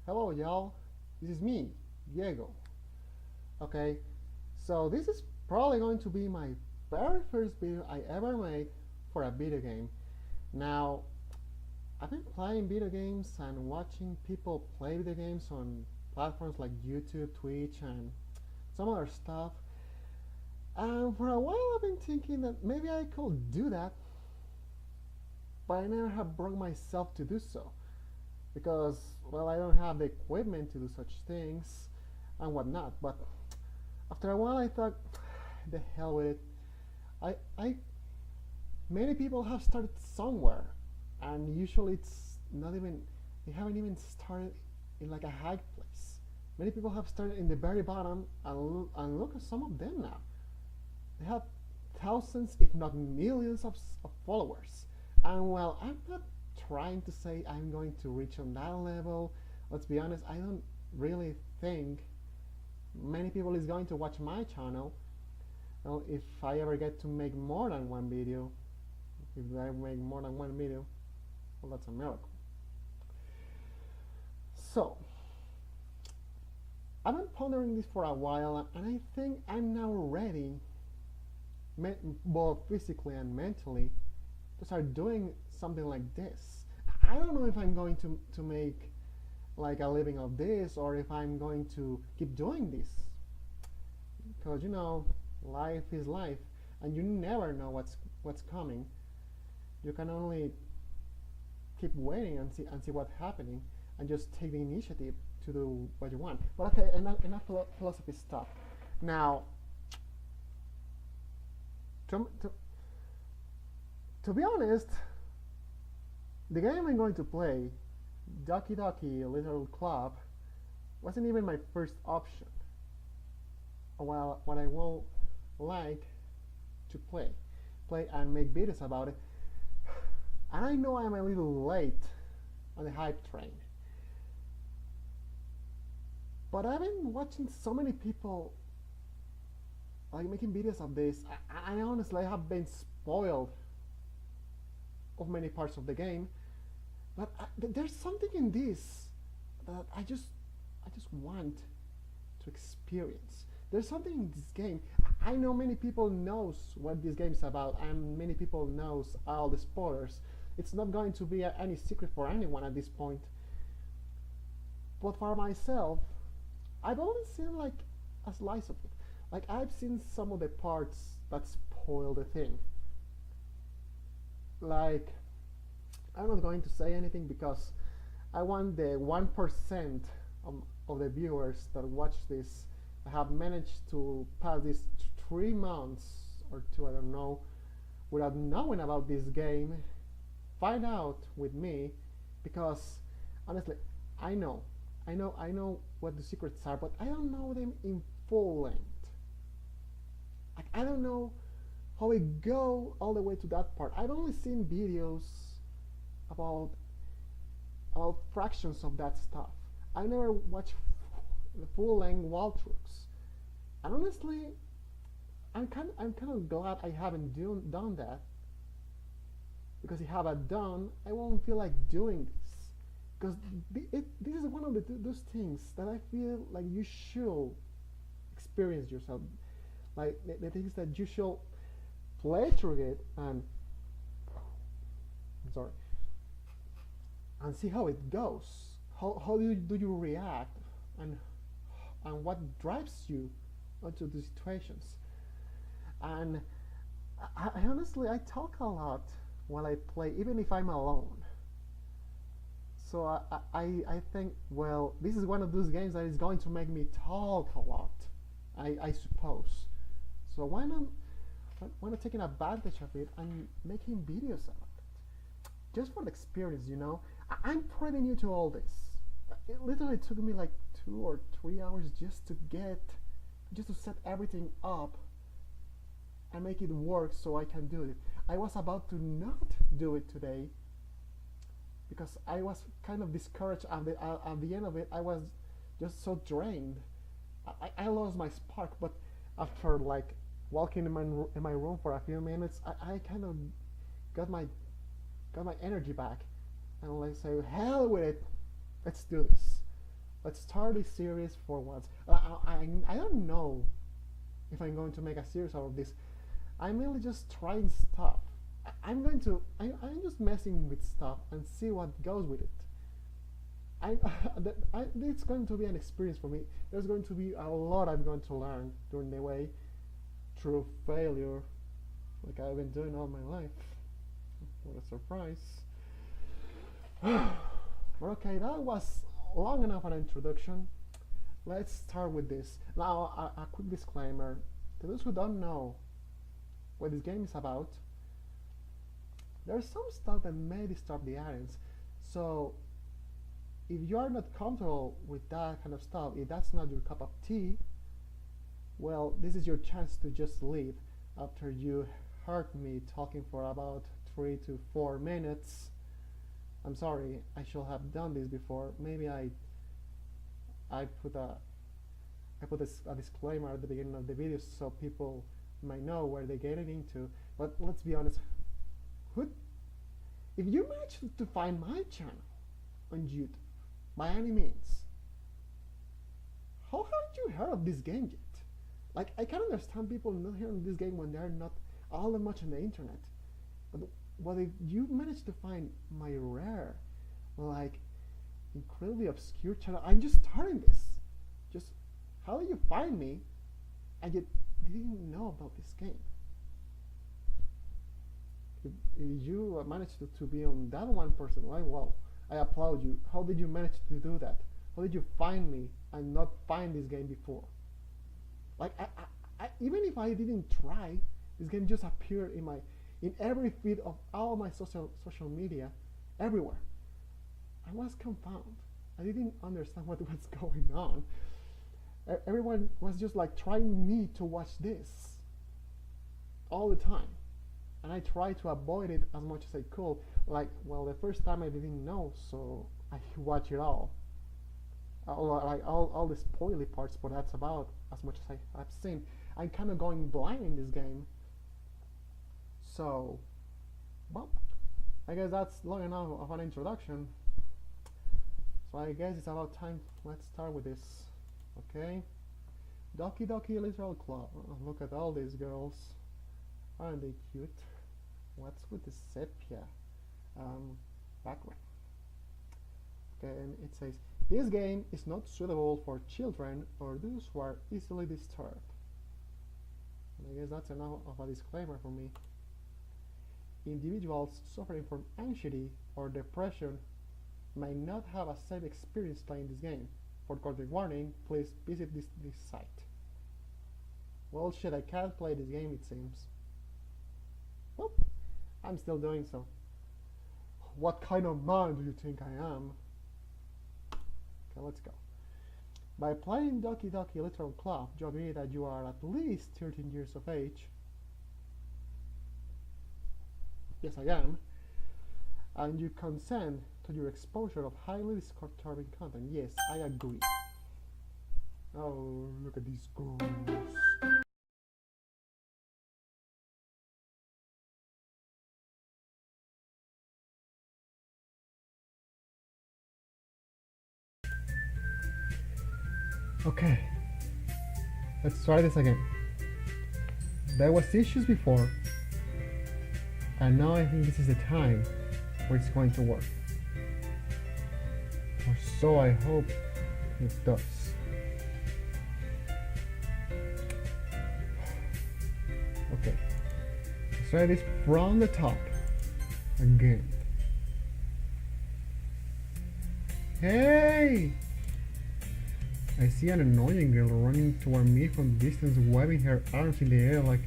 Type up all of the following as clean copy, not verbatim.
Hello, y'all. This is me, Diego. Okay, so this is probably going to be my very first video I ever made for a video game. Now, I've been playing video games and watching people play video games on platforms like YouTube, Twitch, and some other stuff. And for a while, I've been thinking that maybe I could do that, but I never have brought myself to do so because, well, I don't have the equipment to do such things and whatnot. But after a while, I thought, the hell with it. I many people have started somewhere, and usually it's not even they haven't even started in like a high place. Many people have started in the very bottom, and look at some of them now. They have thousands, if not millions, of followers. And well, I'm not trying to say I'm going to reach on that level. Let's be honest, I don't really think many people is going to watch my channel. Well, if I ever get to make more than one video, if I make more than one video, well, that's a miracle. So, I've been pondering this for a while, and I think I'm now ready, both physically and mentally, to start doing something like this. I don't know if I'm going to make like a living of this, or if I'm going to keep doing this, because life is life, and you never know what's coming. You can only keep waiting and see what's happening, and just take the initiative to do what you want. But okay, enough philosophy stuff. Now, to be honest, the game I'm going to play, Doki Doki Little Club, wasn't even my first option. Well, what I will like to play and make videos about it. And I know I'm a little late on the hype train, but I've been watching so many people like making videos of this. I honestly have been spoiled of many parts of the game, but there's something in this that I just want to experience. There's something in this game. I know many people knows what this game is about, and many people knows all the spoilers. It's not going to be any secret for anyone at this point. But for myself, I've only seen like a slice of it. Like, I've seen some of the parts that spoil the thing. Like, I'm not going to say anything because I want the 1% of the viewers that watch this have managed to pass these 3 months or two, I don't know, without knowing about this game, find out with me, because honestly, I know what the secrets are, but I don't know them in full length. Like, I don't know how we go all the way to that part. I've only seen videos about fractions of that stuff. I never watched the full-length walkthroughs, and honestly, I'm kind of glad I haven't done that, because if I haven't done, I won't feel like doing this, because this is one of those things that I feel like you should experience yourself, like the things that you should play through it and I'm sorry, and see how it goes. How do you react, and what drives you onto the situations. And I honestly, I talk a lot while I play, even if I'm alone. So I think, well, this is one of those games that is going to make me talk a lot, I suppose. So why not taking advantage of it and making videos about it? Just for the experience. I'm pretty new to all this. It literally took me like 2 or 3 hours just to set everything up and make it work so I can do it. I was about to not do it today because I was kind of discouraged at the end of it. I was just so drained. I lost my spark, but after like walking in my room for a few minutes, I kind of got my energy back, and let's say, hell with it, let's do this. let's start this series for once. I don't know if I'm going to make a series out of this. I'm really just trying stuff. I'm just messing with stuff and see what goes with it. I, it's going to be an experience for me. There's going to be a lot I'm going to learn during the way through failure, like I've been doing all my life. What a surprise. But okay, that was long enough an introduction. Let's start with this. Now, a quick disclaimer. To those who don't know what this game is about, there's some stuff that may disturb the audience. So, if you are not comfortable with that kind of stuff, if that's not your cup of tea, well, this is your chance to just leave after you heard me talking for about 3 to 4 minutes. I'm sorry, I should have done this before. Maybe I put a disclaimer at the beginning of the video so people might know where they're getting into. But let's be honest, if you manage to find my channel on YouTube by any means, how haven't you heard of this game yet? Like, I can understand people not hearing this game when they're not all that much on the internet, but if you manage to find my rare, like, incredibly obscure channel, I'm just starting this. Just how did you find me and you didn't know about this game? If you managed to be on that 1% line, well, I applaud you. How did you manage to do that? How did you find me and not find this game before? Like, even if I didn't try, this game just appeared in every feed of all my social media, everywhere. I was confounded. I didn't understand what was going on. Everyone was just like trying me to watch this all the time, and I tried to avoid it as much as I could. Like, well, the first time I didn't know, so I watched it all. All the spoily parts, but that's about as much as I've seen. I'm kind of going blind in this game. So, well, I guess that's long enough of an introduction. So I guess it's about time. Let's start with this. Okay. Doki Doki Literal Club. Oh, look at all these girls. Aren't they cute? What's with the sepia background? Okay, and it says, this game is not suitable for children or those who are easily disturbed. And I guess that's enough of a disclaimer for me. Individuals suffering from anxiety or depression may not have a safe experience playing this game. For content warning, please visit this site. Well, shit, I can't play this game, it seems. Well, I'm still doing so. What kind of man do you think I am? Okay, let's go. By playing Doki Doki Literal Club, you agree that you are at least 13 years of age. Yes, I am. And you consent to your exposure of highly disturbing content. Yes, I agree. Oh, look at these girls. Okay, let's try this again. There was issues before, and now I think this is the time where it's going to work. Or so I hope it does. Okay, let's try this from the top again. Hey! I see an annoying girl running toward me from distance, waving her arms in the air like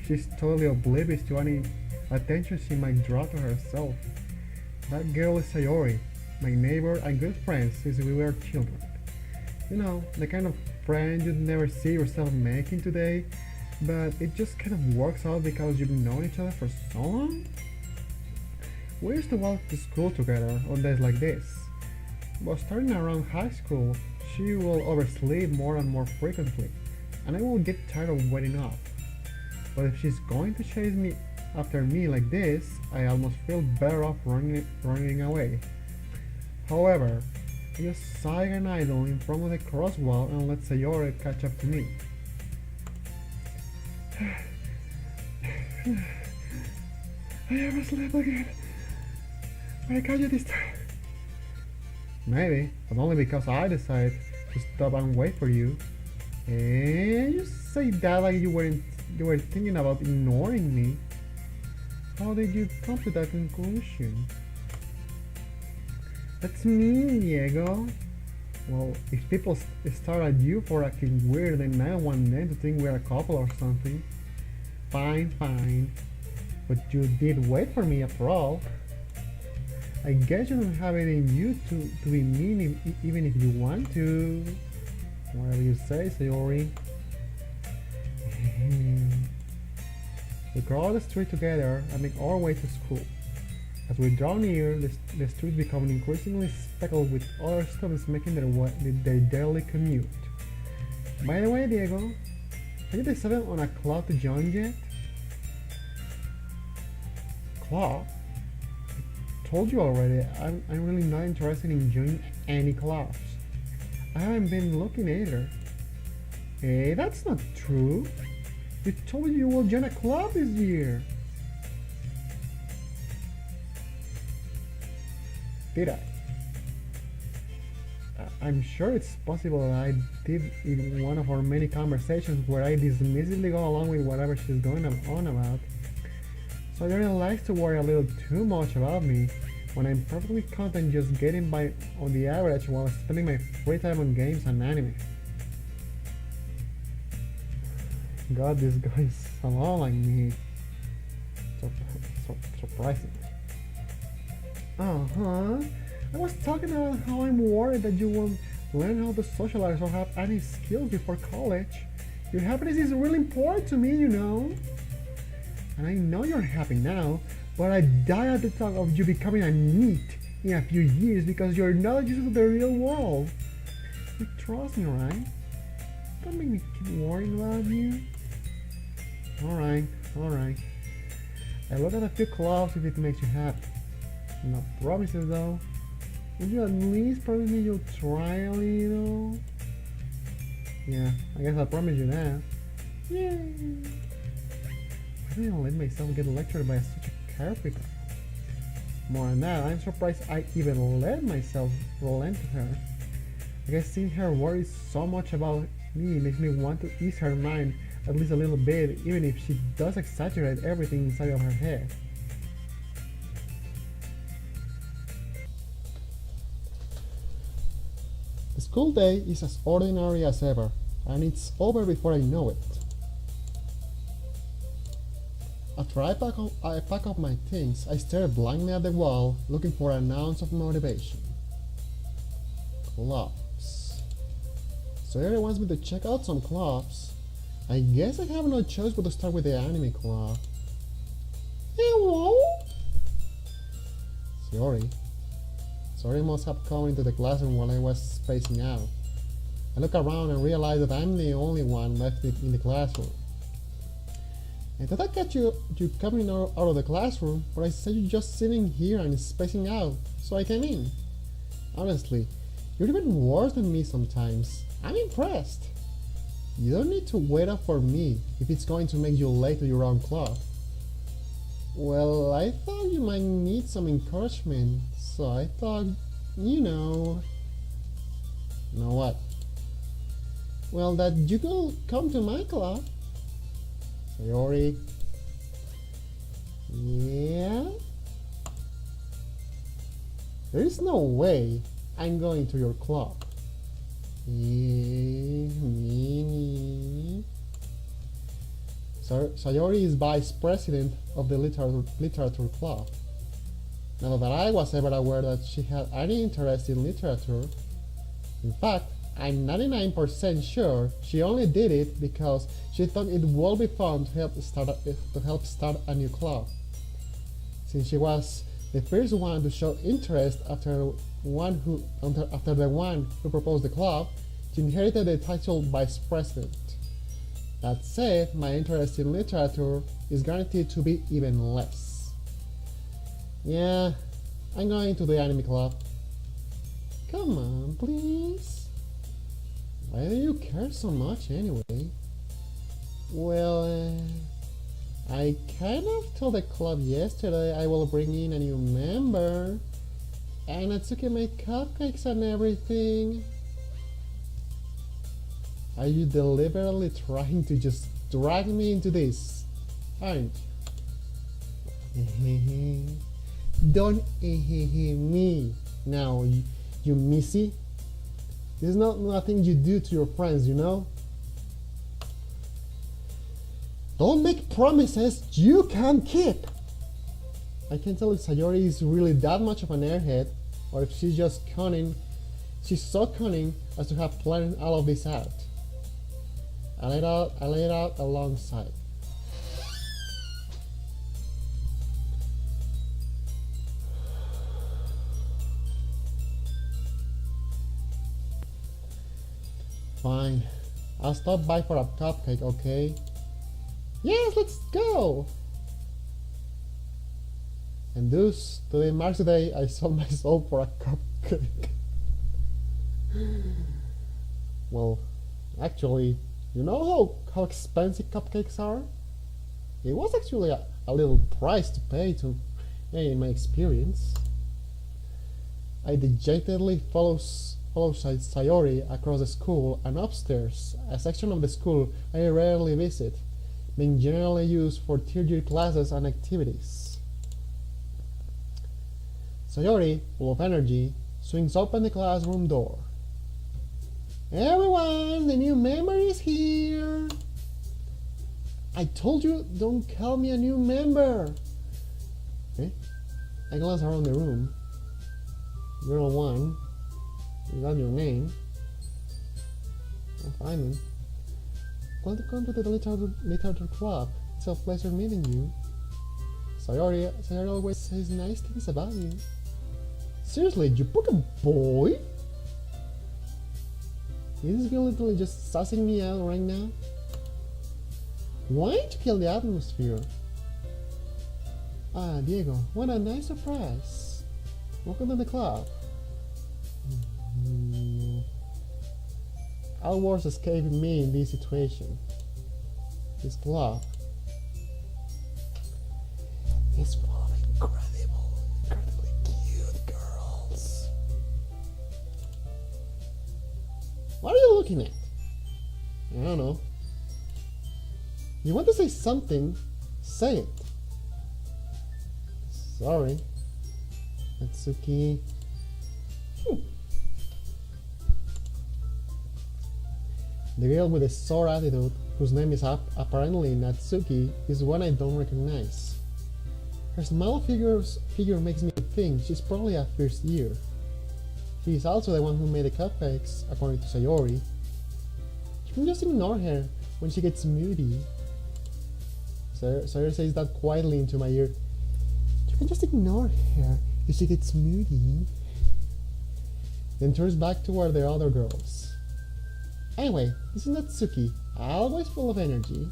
she's totally oblivious to any attention she might draw to herself. That girl is Sayori, my neighbor and good friend since we were children. You know, the kind of friend you'd never see yourself making today, but it just kind of works out because you've known each other for so long? We used to walk to school together on days like this, but starting around high school, she will oversleep more and more frequently, and I will get tired of waiting up. But if she's going to chase me after me like this, I almost feel better off running away. However, I just saw an idol in front of the cross wall and let Sayori catch up to me. I ever asleep again. But I catch you this time. Maybe, but only because I decided to stop and wait for you. And you say that like you were thinking about ignoring me. How did you come to that conclusion? That's mean, Diego. Well, if people stare at you for acting weird, then I don't want them to think we're a couple or something. Fine, fine. But you did wait for me after all. I guess you don't have it in you to be mean even if you want to. Whatever you say, Sayori. We cross the street together and make our way to school. As we draw near, the street becomes increasingly speckled with other students making their daily commute. By the way, Diego, have you decided on a club to join yet? Club? I told you already, I'm really not interested in joining any clubs. I haven't been looking either. Hey, that's not true. You told me you will join a club this year. Did I? I'm sure it's possible that I did in one of our many conversations where I dismissively go along with whatever she's going on about. So you really likes to worry a little too much about me when I'm perfectly content just getting by on the average while spending my free time on games and anime. God, this guy is a lot like me. So surprising. Uh-huh. I was talking about how I'm worried that you won't learn how to socialize or have any skills before college. Your happiness is really important to me, you know. And I know you're happy now, but I die at the thought of you becoming a NEET in a few years because you're not used to the real world. You trust me, right? Don't make me keep worrying about you. Alright. I look at a few clubs if it makes you happy. No promises though. Would you at least promise me you'll try a little? Yeah, I guess I'll promise you that. Yay! Why did I let myself get lectured by such a carefree girl? More than that, I'm surprised I even let myself relent to her. I guess seeing her worry so much about me makes me want to ease her mind at least a little bit, even if she does exaggerate everything inside of her head. The school day is as ordinary as ever, and it's over before I know it. After I pack up my things, I stare blankly at the wall, looking for an ounce of motivation. Clubs. So everyone wants me to check out some clubs. I guess I have no choice but to start with the anime club. Hello? Sayori must have come into the classroom while I was spacing out. I look around and realize that I'm the only one left in the classroom. I thought I'd catch you coming out of the classroom, but I said you're just sitting here and spacing out, so I came in. Honestly, you're even worse than me sometimes. I'm impressed. You don't need to wait up for me if it's going to make you late to your own club. Well, I thought you might need some encouragement, so I thought, you know... Know what? Well, that you could come to my club. Sayori. Yeah? There is no way I'm going to your club. Sayori is vice president of the literature club. Not that I was ever aware that she had any interest in literature. In fact, I'm 99% sure she only did it because she thought it would be fun to help start a new club. Since she was the first one to show interest after the one who proposed the club, she inherited the title vice president. That said, my interest in literature is guaranteed to be even less. Yeah, I'm going to the anime club. Come on, please. Why do you care so much anyway? Well, I kind of told the club yesterday I will bring in a new member. And Natsuki made cupcakes and everything. Are you deliberately trying to just drag me into this, aren't you? Don't me now, you missy. This is not nothing you do to your friends, you know? Don't make promises you can't keep. I can't tell if Sayori is really that much of an airhead or if she's just cunning. She's so cunning as to have planned all of this out. I laid out alongside. Fine. I'll stop by for a cupcake, okay? Yes, let's go! And thus, today marks the day I sold my soul for a cupcake. Well, actually, you know how expensive cupcakes are? It was actually a little price to pay in my experience. I dejectedly followed Sayori across the school and upstairs, a section of the school I rarely visit, being generally used for third-year classes and activities. Sayori, full of energy, swings open the classroom door. Everyone, the new member is here! I told you, don't call me a new member! Okay. I glance around the room. Girl 1, is that your name? Oh, fine then. Welcome to the literature club. It's a pleasure meeting you. Sayori always says nice things about you. Seriously, you book a boy? Is this girl literally just sussing me out right now? Why don't you kill the atmosphere? Ah, Diego, what a nice surprise. Welcome to the club. All words escape me in this situation. This club is full of incredibly cute girls. What are you looking at? I don't know. You want to say something? Say it. Sorry. Natsuki. The girl with a sore attitude, whose name is apparently Natsuki, is one I don't recognize. Her small figure makes me think she's probably a first year. She is also the one who made the cupcakes, according to Sayori. You can just ignore her when she gets moody. Sayori says that quietly into my ear. You can just ignore her if she gets moody. Then turns back toward the other girls. Anyway, this is Natsuki, always full of energy.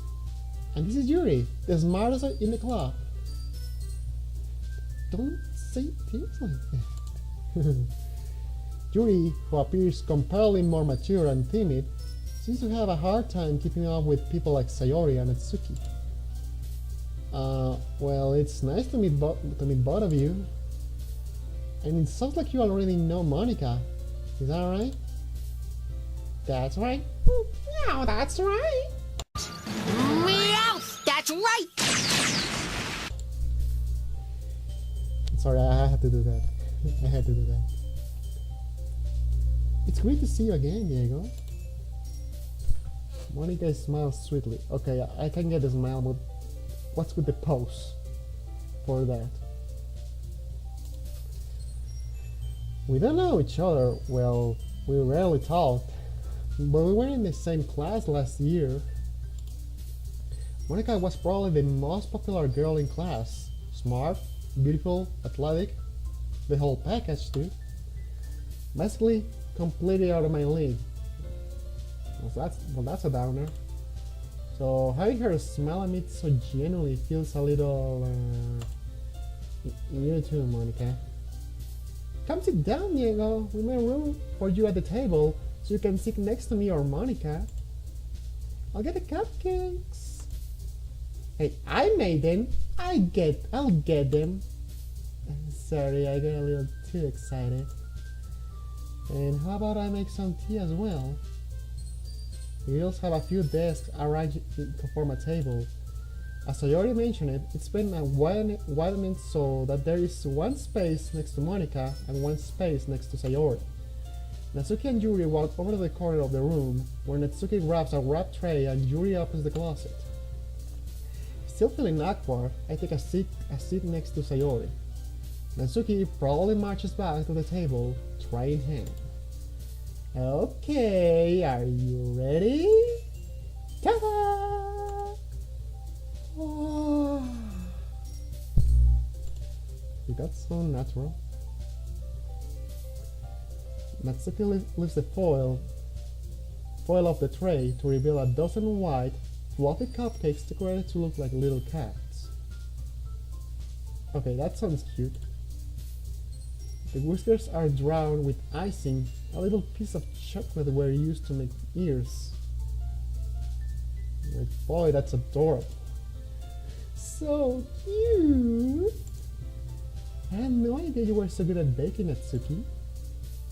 And this is Yuri, the smartest in the club. Don't say things like that. Yuri, who appears comparatively more mature and timid, seems to have a hard time keeping up with people like Sayori and Natsuki. Well, it's nice to meet both of you. And it sounds like you already know Monica. Is that right? That's right. No, that's right. Meow, that's right. Sorry, I had to do that. I had to do that. It's great to see you again, Diego. Monica smiles sweetly. Okay, I can get a smile, but what's with the pose for that? We don't know each other. Well, we rarely talk. But we were in the same class last year. Monica was probably the most popular girl in class. Smart, beautiful, athletic, the whole package too. Basically, completely out of my league. Well, that's a downer. So having her smile at me so genuinely feels a little... you too, Monica. Come sit down, Diego. We made room for you at the table so you can sit next to me or Monica. I'll get the cupcakes. Hey, I made them. I'll get them. Sorry, I got a little too excited. And how about I make some tea as well? We also have a few desks arranged to form a table. As I already mentioned, it's been widened so that there is one space next to Monica and one space next to Sayori. Natsuki and Yuri walk over to the corner of the room, where Natsuki grabs a wrap tray and Yuri opens the closet. Still feeling awkward, I take a seat next to Sayori. Natsuki proudly marches back to the table, tray in hand. Okay, are you ready? Ta-da! Oh. You got so natural. Natsuki lifts the foil off the tray to reveal a dozen white, fluffy cupcakes decorated to look like little cats. Okay, that sounds cute. The whiskers are drawn with icing. A little piece of chocolate were used to make ears. Like, boy, that's adorable. So cute! I had no idea you were so good at baking, Natsuki.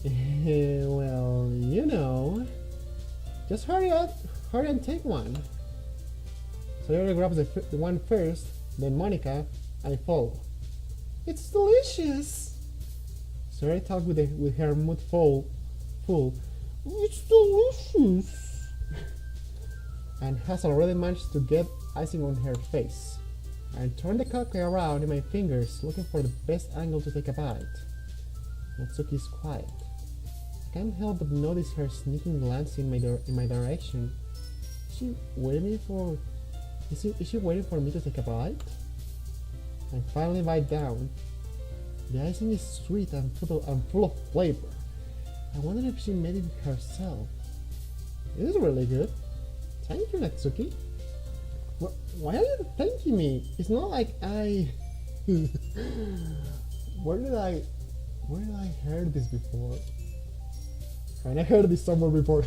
Well, you know. Just hurry and take one. Sayori grabs the one first, then Monica, I follow. It's delicious! Sayori talks with her mouth full. It's delicious! And has already managed to get icing on her face. I turn the cupcake around in my fingers, looking for the best angle to take a bite. Natsuki is quiet. I can't help but notice her sneaking glance in my direction. Is she waiting for me to take a bite? I finally bite down. The icing is sweet and full of flavor. I wonder if she made it herself. It is really good. Thank you, Natsuki. Why are you thanking me? It's not like I... Where did I heard this before? And I heard this somewhere before.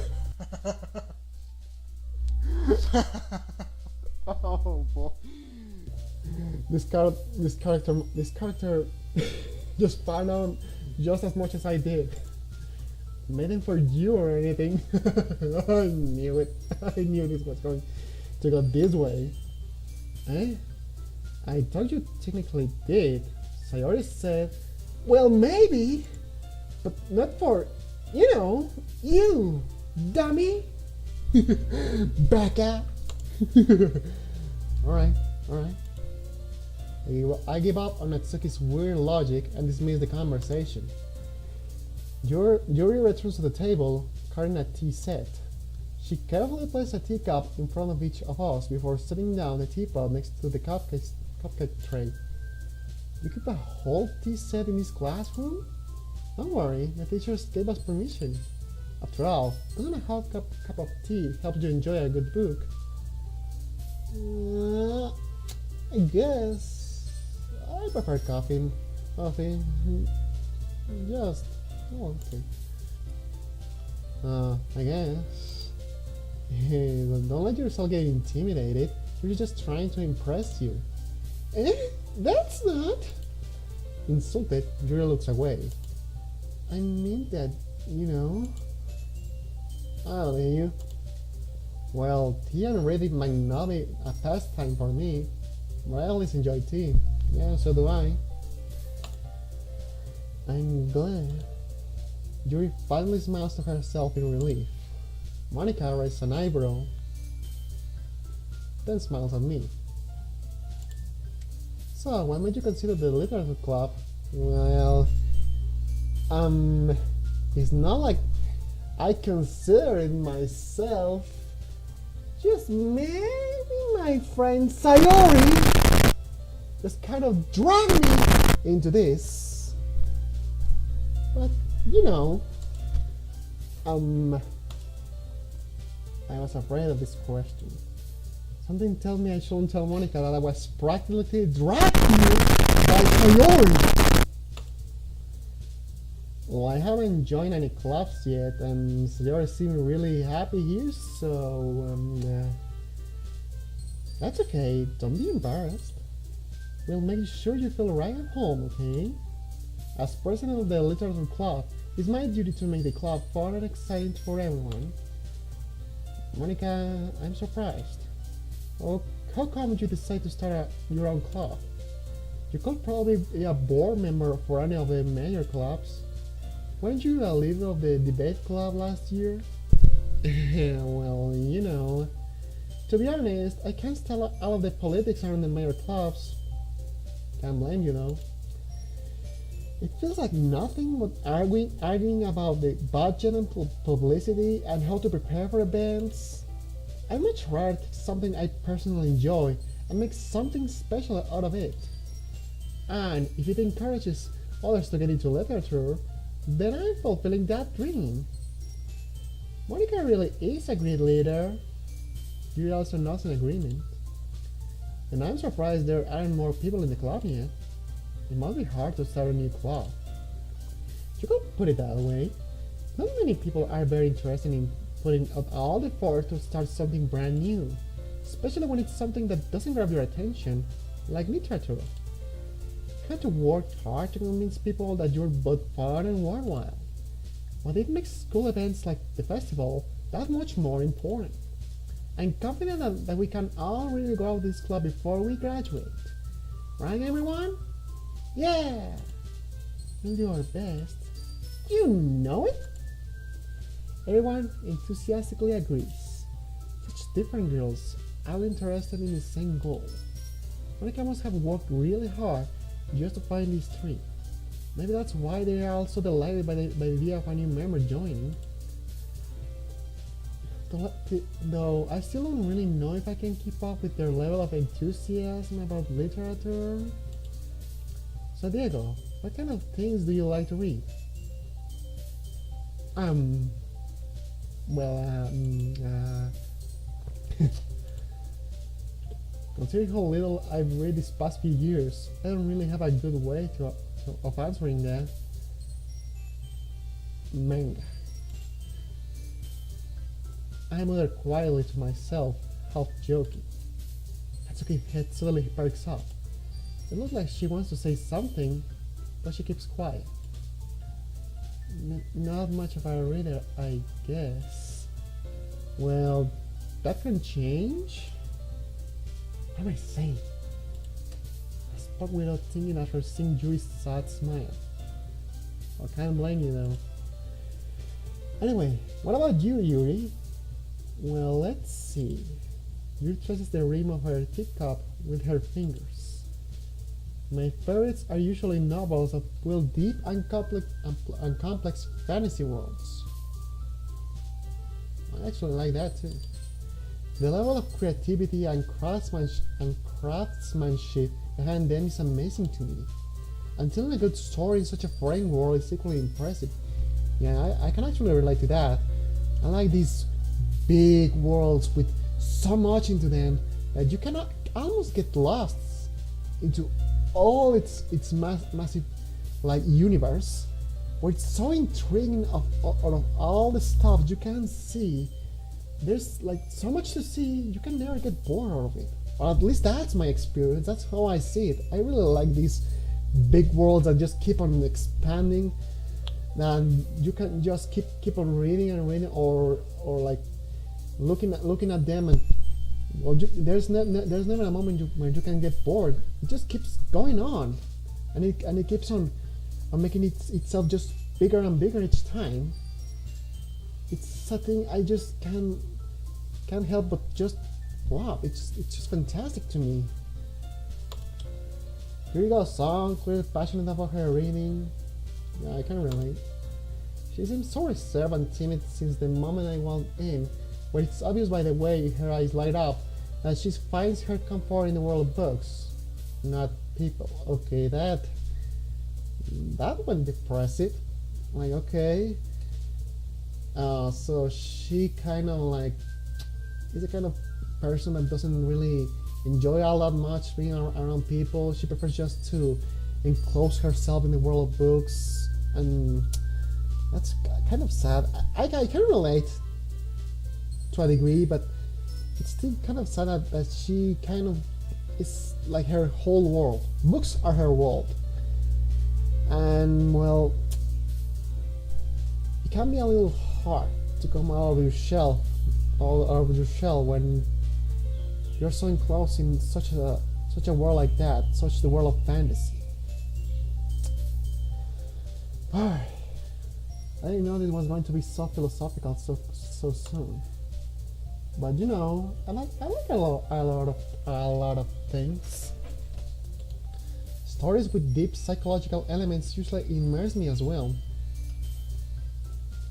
Oh boy. This character just found out just as much as I did. Made it for you or anything. I knew it. I knew this was going to go this way. Eh? I thought you technically did. Sayori said, well, maybe, but not for, you, dummy. Baka. Alright. I give up on Natsuki's weird logic and dismiss the conversation. Yuri returns to the table, carrying a tea set. She carefully places a teacup in front of each of us before setting down the teapot next to the cupcake tray. You keep a whole tea set in this classroom? Don't worry, the teachers gave us permission. After all, doesn't a hot cup of tea help you enjoy a good book? I guess I prefer coffee. Just okay. I guess. Hey, don't let yourself get intimidated. We're just trying to impress you. Eh? That's not. Insulted, Yuri looks away. I mean that, I'll let you. Well, tea and reading might not be a pastime for me, but I always enjoy tea. Yeah, so do I. I'm glad. Yuri finally smiles to herself in relief. Monica raises an eyebrow, then smiles at me. So, why might you consider the literature club? Well, it's not like I consider it myself. Just maybe my friend Sayori just kind of dragged me into this. But, I was afraid of this question. Something tells me I shouldn't tell Monica that I was practically dragged here by Sayori. Well, I haven't joined any clubs yet, and they seem really happy here, so that's okay. Don't be embarrassed. We'll make sure you feel right at home, okay? As president of the literature club, it's my duty to make the club fun and exciting for everyone. Monica, I'm surprised. Oh, how come you decide to start your own club? You could probably be a board member for any of the major clubs. Weren't you a leader of the debate club last year? Well, you know. To be honest, I can't stand all of the politics around the major clubs. Can't blame you though. It feels like nothing but arguing about the budget and publicity and how to prepare for events. I'd much rather take something I personally enjoy and make something special out of it. And if it encourages others to get into literature, then I'm fulfilling that dream. Monica really is a great leader. You're also not in agreement. And I'm surprised there aren't more people in the club yet. It must be hard to start a new club. You could put it that way. Not many people are very interested in putting out all the effort to start something brand new, especially when it's something that doesn't grab your attention, like literature. You have to work hard to convince people that you're both fun and worthwhile. But it makes school events like the festival that much more important. I'm confident that we can all really grow this club before we graduate. Right, everyone? Yeah! We'll do our best. You know it! Everyone enthusiastically agrees. Such different girls, all interested in the same goal. Monica must have worked really hard just to find these three. Maybe that's why they are also delighted by the idea of a new member joining. Though I still don't really know if I can keep up with their level of enthusiasm about literature. So Diego, what kind of things do you like to read? Considering how little I've read these past few years, I don't really have a good way of answering that. Manga. I muttered quietly to myself, half joking. Natsuki's head suddenly perks up. It looks like she wants to say something, but she keeps quiet. Not much of a reader, I guess. Well, that can change. What am I saying? I spoke without thinking after seeing Yuri's sad smile. I can't blame you though. Anyway, what about you, Yuri? Well, let's see. Yuri traces the rim of her teacup with her fingers. My favorites are usually novels that dwell deep and complex fantasy worlds. I actually like that too. The level of creativity and craftsmanship behind them is amazing to me. And telling a good story in such a foreign world is equally impressive. Yeah, I can actually relate to that. I like these big worlds with so much into them that you cannot almost get lost into all its massive like universe, where it's so intriguing of all the stuff you can see. There's like so much to see, you can never get bored of it. Or at least that's my experience, that's how I see it. I really like these big worlds that just keep on expanding, and you can just keep on reading and reading, or like looking at them, and well, there's never a moment where you can get bored. It just keeps going on, and it keeps on making itself just bigger and bigger each time. It's something I just can't help but just wow. It's just fantastic to me. Here you go, song, clearly passionate about her reading. Yeah, I can relate. She seems so reserved and timid since the moment I walked in, but it's obvious by the way her eyes light up that she finds her comfort in the world of books, not people. Okay, that went depressive. Like, okay. So she kind of like is a kind of person that doesn't really enjoy all that much being around people. She prefers just to enclose herself in the world of books, and That's kind of sad. I can relate to a degree, but it's still kind of sad that she kind of is like her whole world. Books are her world. And well, it can be a little hard to come out of your shell, when you're so enclosed in such a world like that, such the world of fantasy. I didn't know this was going to be so philosophical so soon. But you know, I like a lot of things. Stories with deep psychological elements usually immerse me as well.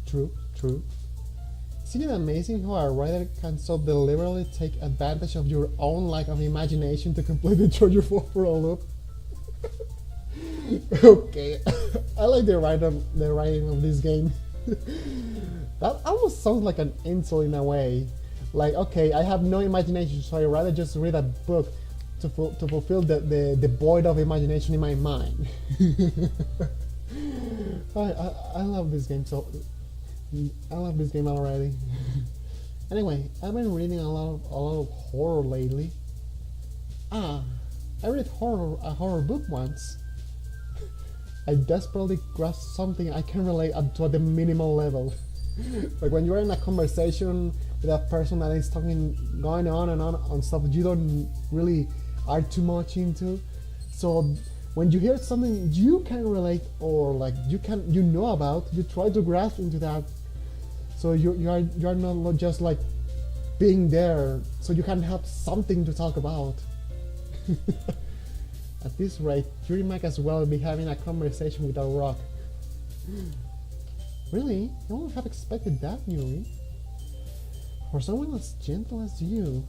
True. Isn't it amazing how a writer can so deliberately take advantage of your own lack of imagination to completely throw you for a loop? Okay, I like the writing of this game. That almost sounds like an insult in a way. Like, okay, I have no imagination, so I rather just read a book to fulfill the void of imagination in my mind. I love this game I love this game already. Anyway, I've been reading a lot of horror lately. I read a horror book once. I desperately grasped something I can relate up to at the minimal level. Like when you're in a conversation with a person that is going on and on stuff you don't really are too much into. So when you hear something you can relate or like you know about, you try to grasp into that. So you are not just like being there, so you can have something to talk about. At this rate, you might as well be having a conversation with a rock. Really? I wouldn't have expected that, Yuri. For someone as gentle as you,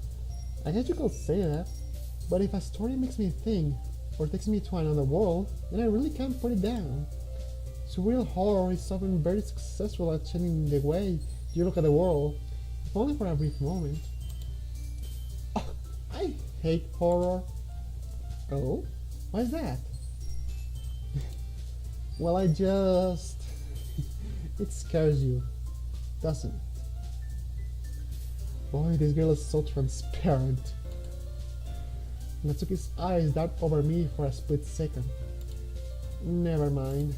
I guess you could say that. But if a story makes me think, or takes me to another world, then I really can't put it down. Surreal horror is often very successful at changing the way you look at the world, if only for a brief moment. Oh, I hate horror. Oh? Why is that? Well, it scares you, doesn't it? Boy, this girl is so transparent. Natsuki's eyes dart over me for a split second. Never mind.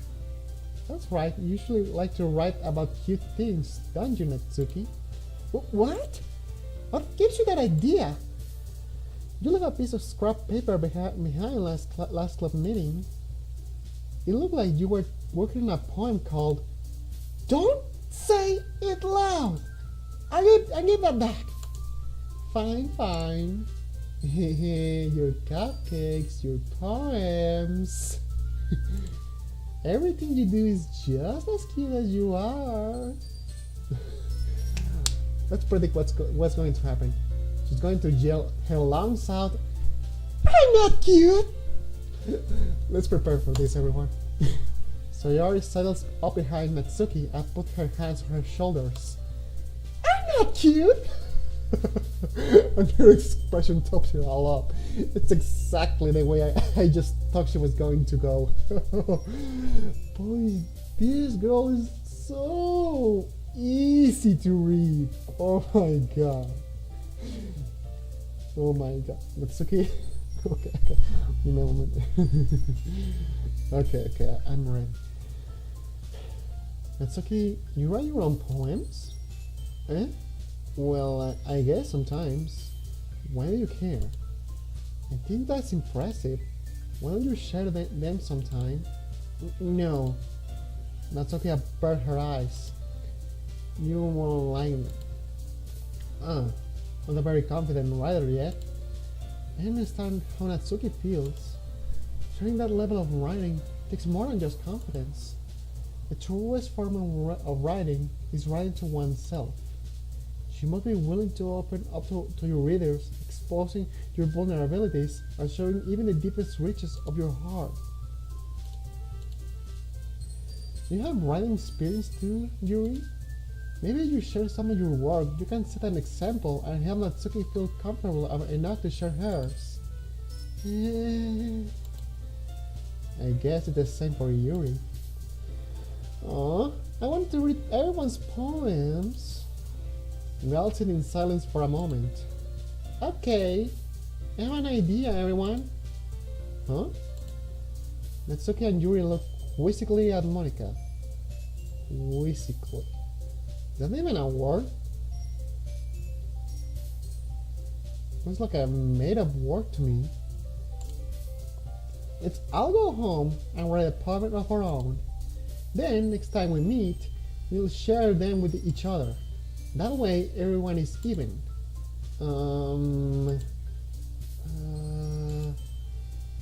That's right, you usually like to write about cute things, don't you, Natsuki? What? What gives you that idea? You left a piece of scrap paper behind last club meeting. It looked like you were working on a poem called Don't Say It Loud! I give that back. Fine. Your cupcakes, your poems. Everything you do is just as cute as you are. Let's predict what's going to happen. She's going to yell her lungs out, I'm not cute! Let's prepare for this, everyone. Sayori settles up behind Natsuki and put her hands on her shoulders. I'm not cute! And her expression tops her all up. It's exactly the way I just thought she was going to go. Boy, this girl is so easy to read. Oh my god. Oh my god. Natsuki. Okay. Give me a moment. Okay, I'm ready. Natsuki, you write your own poems? Eh? Well, I guess sometimes. Why do you care? I think that's impressive. Why don't you share them sometime? No. Natsuki averted her eyes. You won't like them. I'm not very confident writer yet. I understand how Natsuki feels. Sharing that level of writing takes more than just confidence. The truest form of writing is writing to oneself. You must be willing to open up to your readers, exposing your vulnerabilities and showing even the deepest reaches of your heart. Do you have writing experience too, Yuri? Maybe you share some of your work, you can set an example and help Natsuki feel comfortable enough to share hers. I guess it's the same for Yuri. Aw, I want to read everyone's poems. Melting in silence for a moment. Okay, I have an idea, everyone. Huh? Natsuki and Yuri look quizzically at Monica. Quizzically. Is that even a word? Looks like a made-up word to me. I'll go home and write a poem of our own. Then, next time we meet, we'll share them with each other. That way, everyone is even.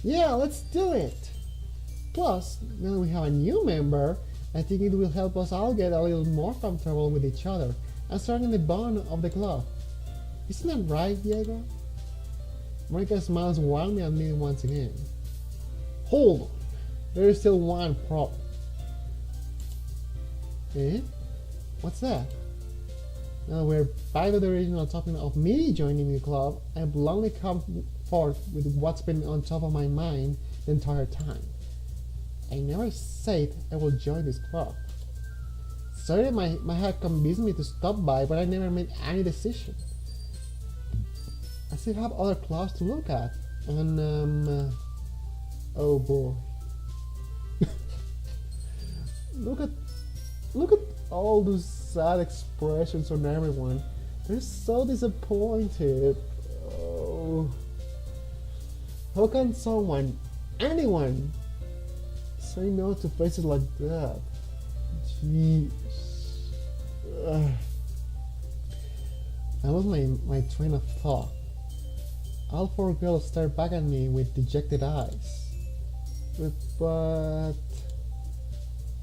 Yeah, let's do it! Plus, now that we have a new member, I think it will help us all get a little more comfortable with each other and strengthen the bond of the club. Isn't that right, Diego? Monica smiles warmly at me once again. Hold on, there is still one problem. Eh? What's that? Now we're back to the original topic of me joining the club. I bluntly come forth with what's been on top of my mind the entire time. I never said I will join this club. Sorry that my head convinced me to stop by, but I never made any decision. I still have other clubs to look at, and oh boy. Look at all those sad expressions on everyone. They're so disappointed. Oh. How can anyone, say no to faces like that? Jeez. I lost my train of thought. All four girls stared back at me with dejected eyes. But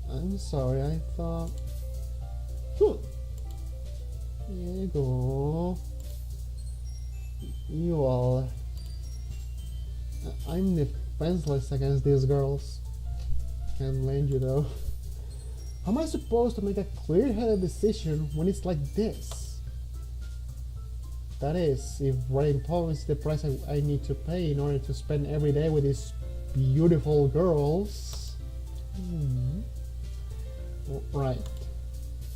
I'm sorry, I thought. Diego. You all. I'm defenseless against these girls. Can't blame you though. How am I supposed to make a clear-headed decision when it's like this? That is, if writing poems is the price I need to pay in order to spend every day with these beautiful girls. Right.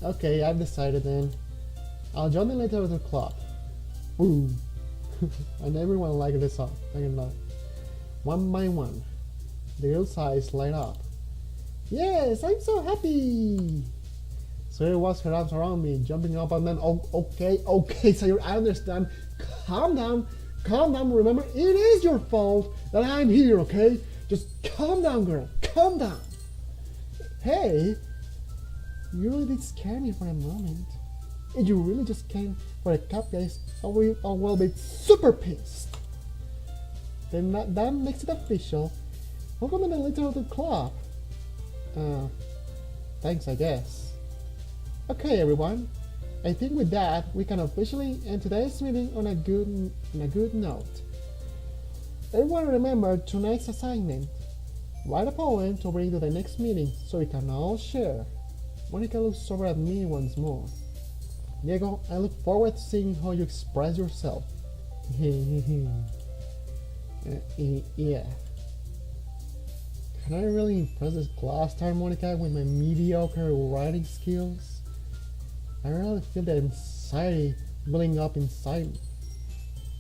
Okay, I've decided then. I'll join the literature club. Ooh. And everyone liked this song. I can lie. One by one, the girl's eyes light up. Yes, I'm so happy! Sayori was her arms around me, jumping up and down. Oh, okay, Sayori, I understand. Calm down, remember, it is your fault that I'm here, okay? Just calm down, girl, calm down. Hey, you really did scare me for a moment. If you really just came for a cupcake, I will be super pissed. Then that makes it official. Welcome to the literature club. Thanks, I guess. Okay, everyone. I think with that, we can officially end today's meeting on a good note. Everyone remember tonight's assignment. Write a poem to bring to the next meeting so we can all share. Monica looks over at me once more. Diego, I look forward to seeing how you express yourself. Yeah. Can I really impress this class star Monica with my mediocre writing skills? I really feel the anxiety building up inside me.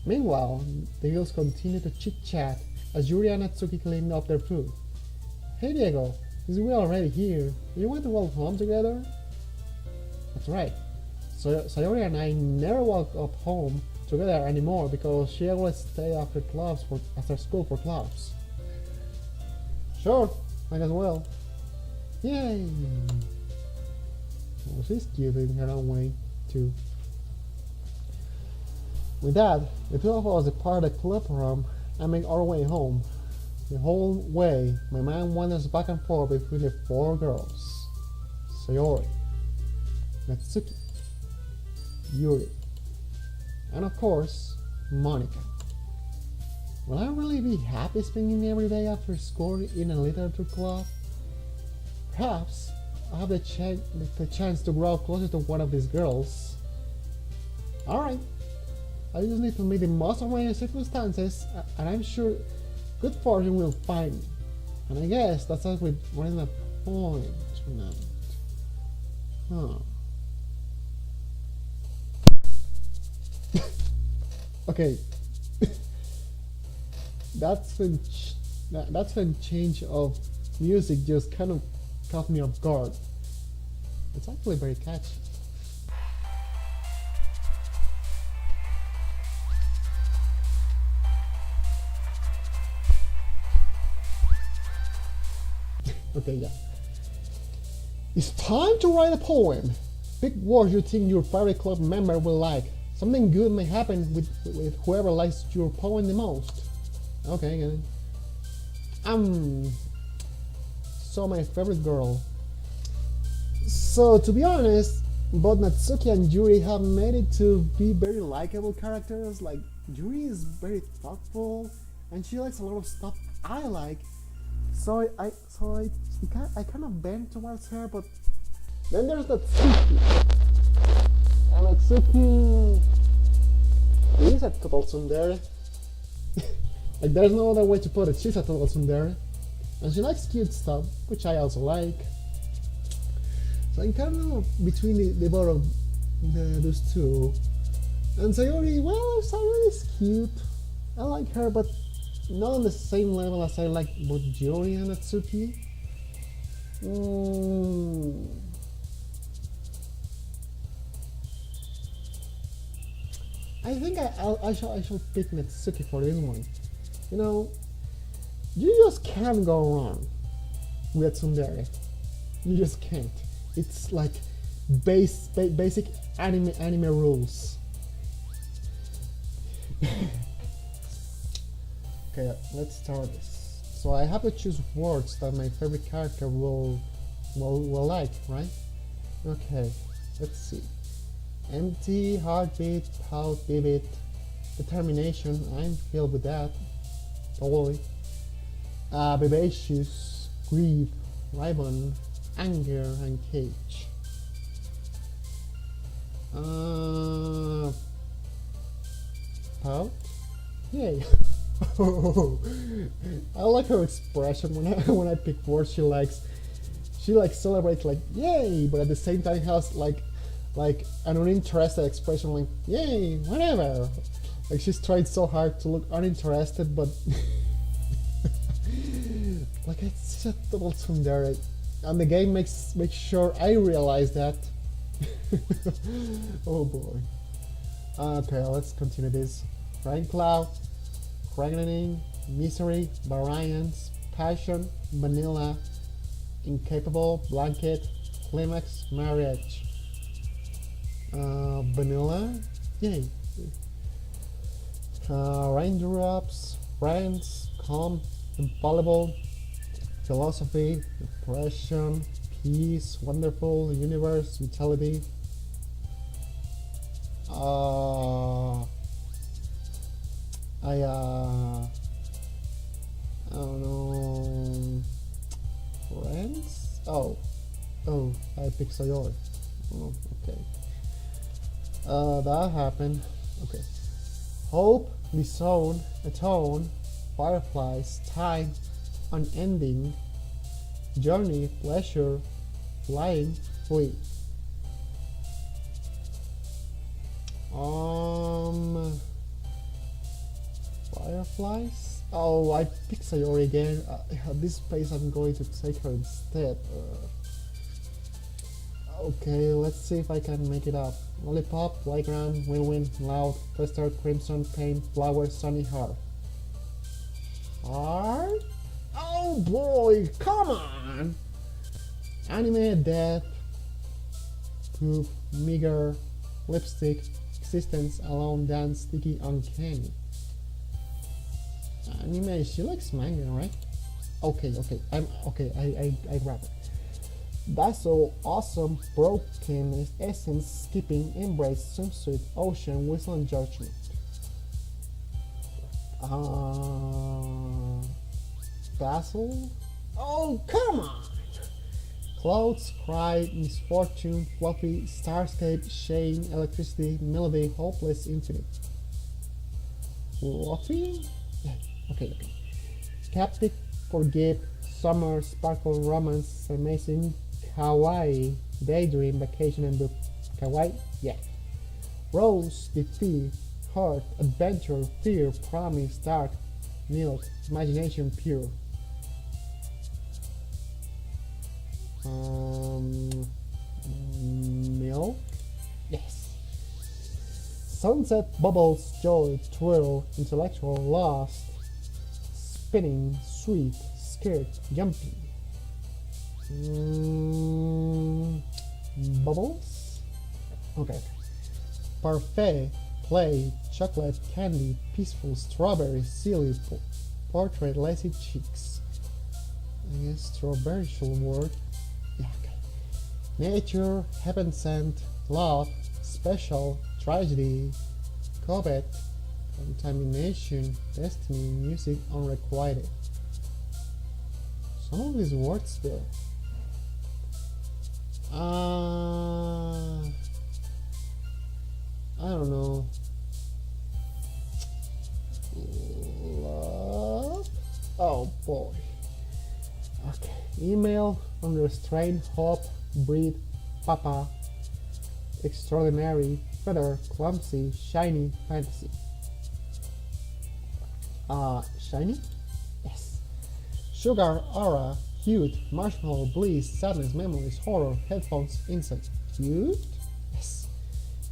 Meanwhile, the girls continue to chit-chat as Yuri and Natsuki clean up their food. Hey Diego, since we're already here, do you want to walk home together? That's right. So Sayori and I never walk up home together anymore because she always stays after school for clubs. Sure, might as well. Yay! Well, she's cute in her own way, too. With that, the two of us depart the club room and make our way home. The whole way, my mind wanders back and forth between the four girls. Sayori, Natsuki, Yuri, and of course, Monica. Will I really be happy spending every day after school in a literature club? Perhaps I'll have the chance to grow closer to one of these girls. Alright, I just need to make the most of my circumstances, and I'm sure good fortune will find me. And I guess that's us with writing a poem tonight. Huh. Okay. that's when change of music just kind of caught me off guard. It's actually very catchy. Okay, yeah. It's time to write a poem. Pick words you think your fairy club member will like. Something good may happen with whoever likes your poem the most. Okay, good. So my favorite girl. So to be honest, both Natsuki and Yuri have made it to be very likable characters. Like Yuri is very thoughtful, and she likes a lot of stuff I like. So I kind of bend towards her, but then there's Natsuki. And Natsuki is a total tsundere. Like there's no other way to put it. She's a total tsundere, and she likes cute stuff, which I also like. So I'm kind of between the both of those two. And Sayori, well, Sayori is cute. I like her, but not on the same level as I like both Yuri and Natsuki. I think I shall pick Natsuki for this one. You know, you just can't go wrong with tsundere. You just can't. It's like basic anime rules. Okay, let's start this. So I have to choose words that my favorite character will like, right? Okay, let's see. Empty, heartbeat, pout, vivid, determination. I'm filled with that. Totally. Vivacious, grief, ribbon, anger, and cage. Pout? Yay. I like her expression when I pick words she likes. She like celebrates like yay, but at the same time has like an uninterested expression like yay, whatever. Like she's trying so hard to look uninterested, but like it's just a total tsundere. And the game makes sure I realize that. Oh boy. Okay, let's continue this. Rain cloud, pregnanting, misery, variance, passion, vanilla, incapable, blanket, climax, marriage. Vanilla, yay. Raindrops, friends, calm, infallible, philosophy, depression, peace, wonderful, universe, vitality. I don't know. Friends? Oh, I picked Sayori. Oh, okay. That happened. Okay. Hope, disown, atone, fireflies, time, unending, journey, pleasure, flying, flee. Fireflies? Oh, I picked Sayori again. At this pace, I'm going to take her instead. Okay, let's see if I can make it up. Lollipop, playground, win-win, loud, fester, crimson, pain, flower, sunny, heart. Heart? Oh boy, come on! Anime, death, poop, meager, lipstick, existence, alone, dance, sticky, uncanny. Anime, she likes manga, right? Okay, I grab it. That's so awesome, broken, essence, skipping, embrace, swimsuit, ocean, whistle, and judgment. Basil? Oh, come on! Clouds, cry, misfortune, fluffy, starscape, shame, electricity, melody, hopeless, infinite. Fluffy? Okay. Captive, forgive, summer, sparkle, romance, amazing, kawaii, daydream, vacation, and book. Kawaii? Yeah. Rose, defeat, heart, adventure, fear, promise, dark, milk, imagination, pure. Milk? Yes. Sunset, bubbles, joy, thrill, intellectual, lost, spinning, sweet, scared, jumpy. Bubbles? Okay. Parfait, play, chocolate, candy, peaceful, strawberry, silly, portrait, lazy cheeks. I guess strawberry should work. Yeah, okay. Nature, heaven sent, love, special, tragedy, covet, contamination, destiny, music, unrequited. Some of these words though. I don't know. Love? Oh boy. Okay. Email, unrestrained, hope, breed, papa, extraordinary, feather, clumsy, shiny, fantasy. Shiny? Yes. Sugar, aura, cute, marshmallow, bliss, sadness, memories, horror, headphones, insight. Cute? Yes.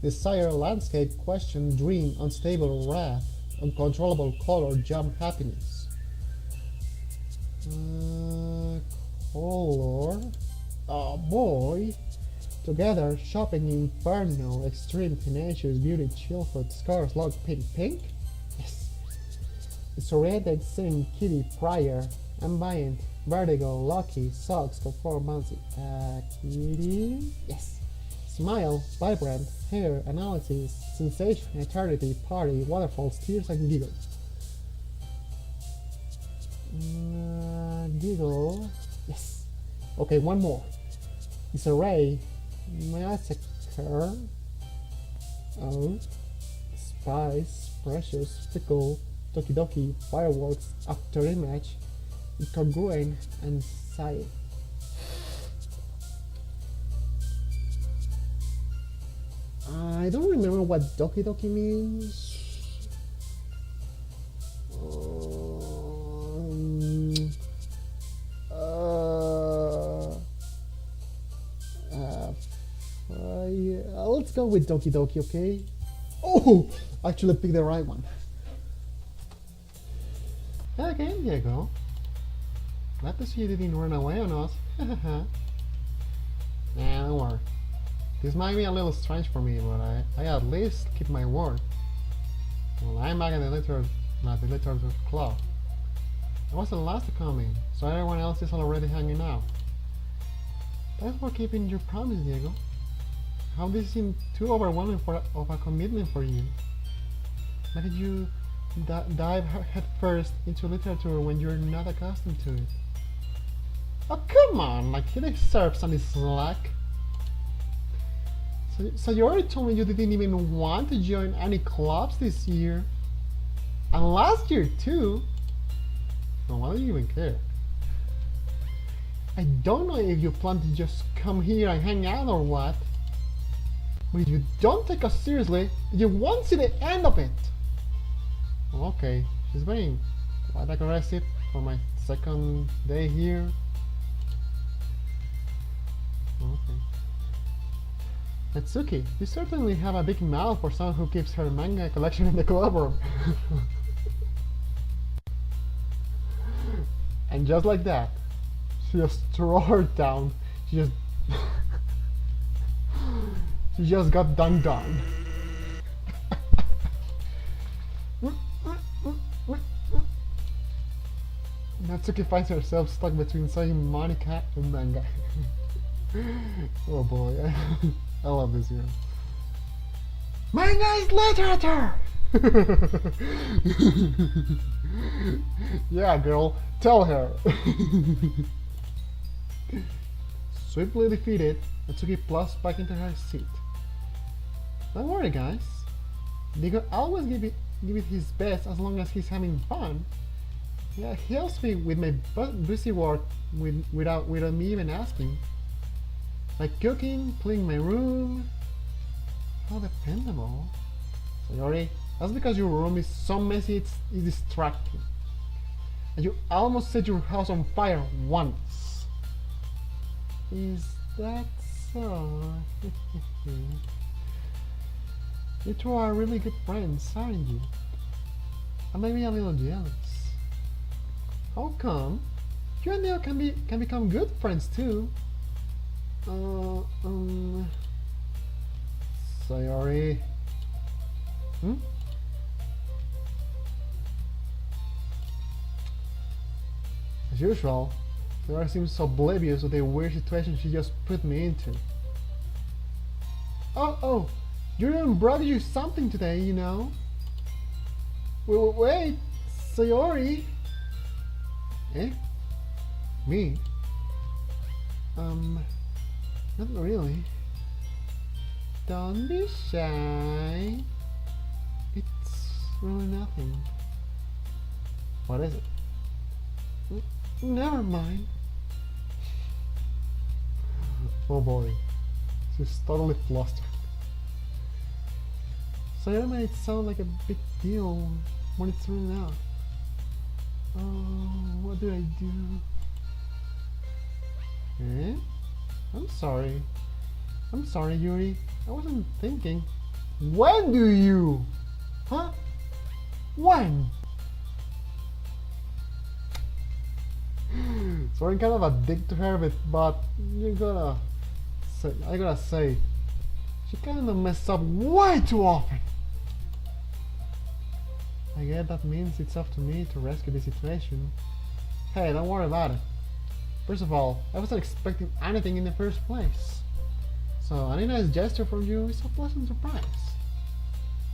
Desire, landscape, question, dream, unstable, wrath, uncontrollable, color, jump, happiness. Color. Oh boy. Together, shopping, inferno, extreme, tenacious, beauty, childhood, scars, log, pink, pink. Yes. Disoriented, sing, kitty, prior, ambient, vertigo, lucky, socks, conform, bouncy. Kitty. Yes. Smile, vibrant, hair, analysis, sensation, eternity, party, waterfalls, tears, and giggle. Giggle. Yes. Okay, one more. Disarray, massacre, spice, precious, fickle, Doki Doki, fireworks, after image, incongruent, and sight. I don't remember what Doki Doki means. Let's go with Doki Doki, okay? Oh, actually picked the right one. Okay, Diego. Glad to see you didn't run away on us. Nah, don't worry. This might be a little strange for me, but I at least keep my word. Well, I'm back at the literature club. I was the last to come in, so everyone else is already hanging out. Thanks for keeping your promise, Diego. How this seemed too overwhelming of a commitment for you. Why did you dive headfirst into literature when you're not accustomed to it? Oh, come on, like he deserves some slack. So you already told me you didn't even want to join any clubs this year. And last year too. So why do you even care? I don't know if you plan to just come here and hang out or what. But if you don't take us seriously, you won't see the end of it. Okay, she's being quite aggressive for my second day here. Okay. Natsuki, you certainly have a big mouth for someone who keeps her manga collection in the club room. And just like that, she just threw her down. She just got done. Natsuki finds herself stuck between saying Monica and manga. Oh boy, I love this girl. Manga is literature! Yeah, girl, tell her. Swiftly defeated, Natsuki plops back into her seat. Don't worry, guys. Diego always give it his best as long as he's having fun. Yeah, he helps me with my busy work without me even asking. Like cooking, cleaning my room. How dependable. Sayori, that's because your room is so messy it's distracting. And you almost set your house on fire once. Is that so? You two are really good friends, aren't you? I may be a little jealous. How come? You and Neil can become good friends too. Sayori. As usual, Sayori seems oblivious of the weird situation she just put me into. Oh, Julian brought you something today, you know. Wait, Sayori. Eh? Me? Not really. Don't be shy. It's really nothing. What is it? Never mind. Oh boy. She's totally flustered. Sayori made it sound like a big deal when it's really not. Oh, what do I do? Eh? I'm sorry, Yuri. I wasn't thinking. When do you? Huh? When? So I'm kind of a dick to her, but I gotta say, she kind of messed up way too often. I guess that means it's up to me to rescue the situation. Hey, don't worry about it. First of all, I wasn't expecting anything in the first place. So any nice gesture from you is a pleasant surprise.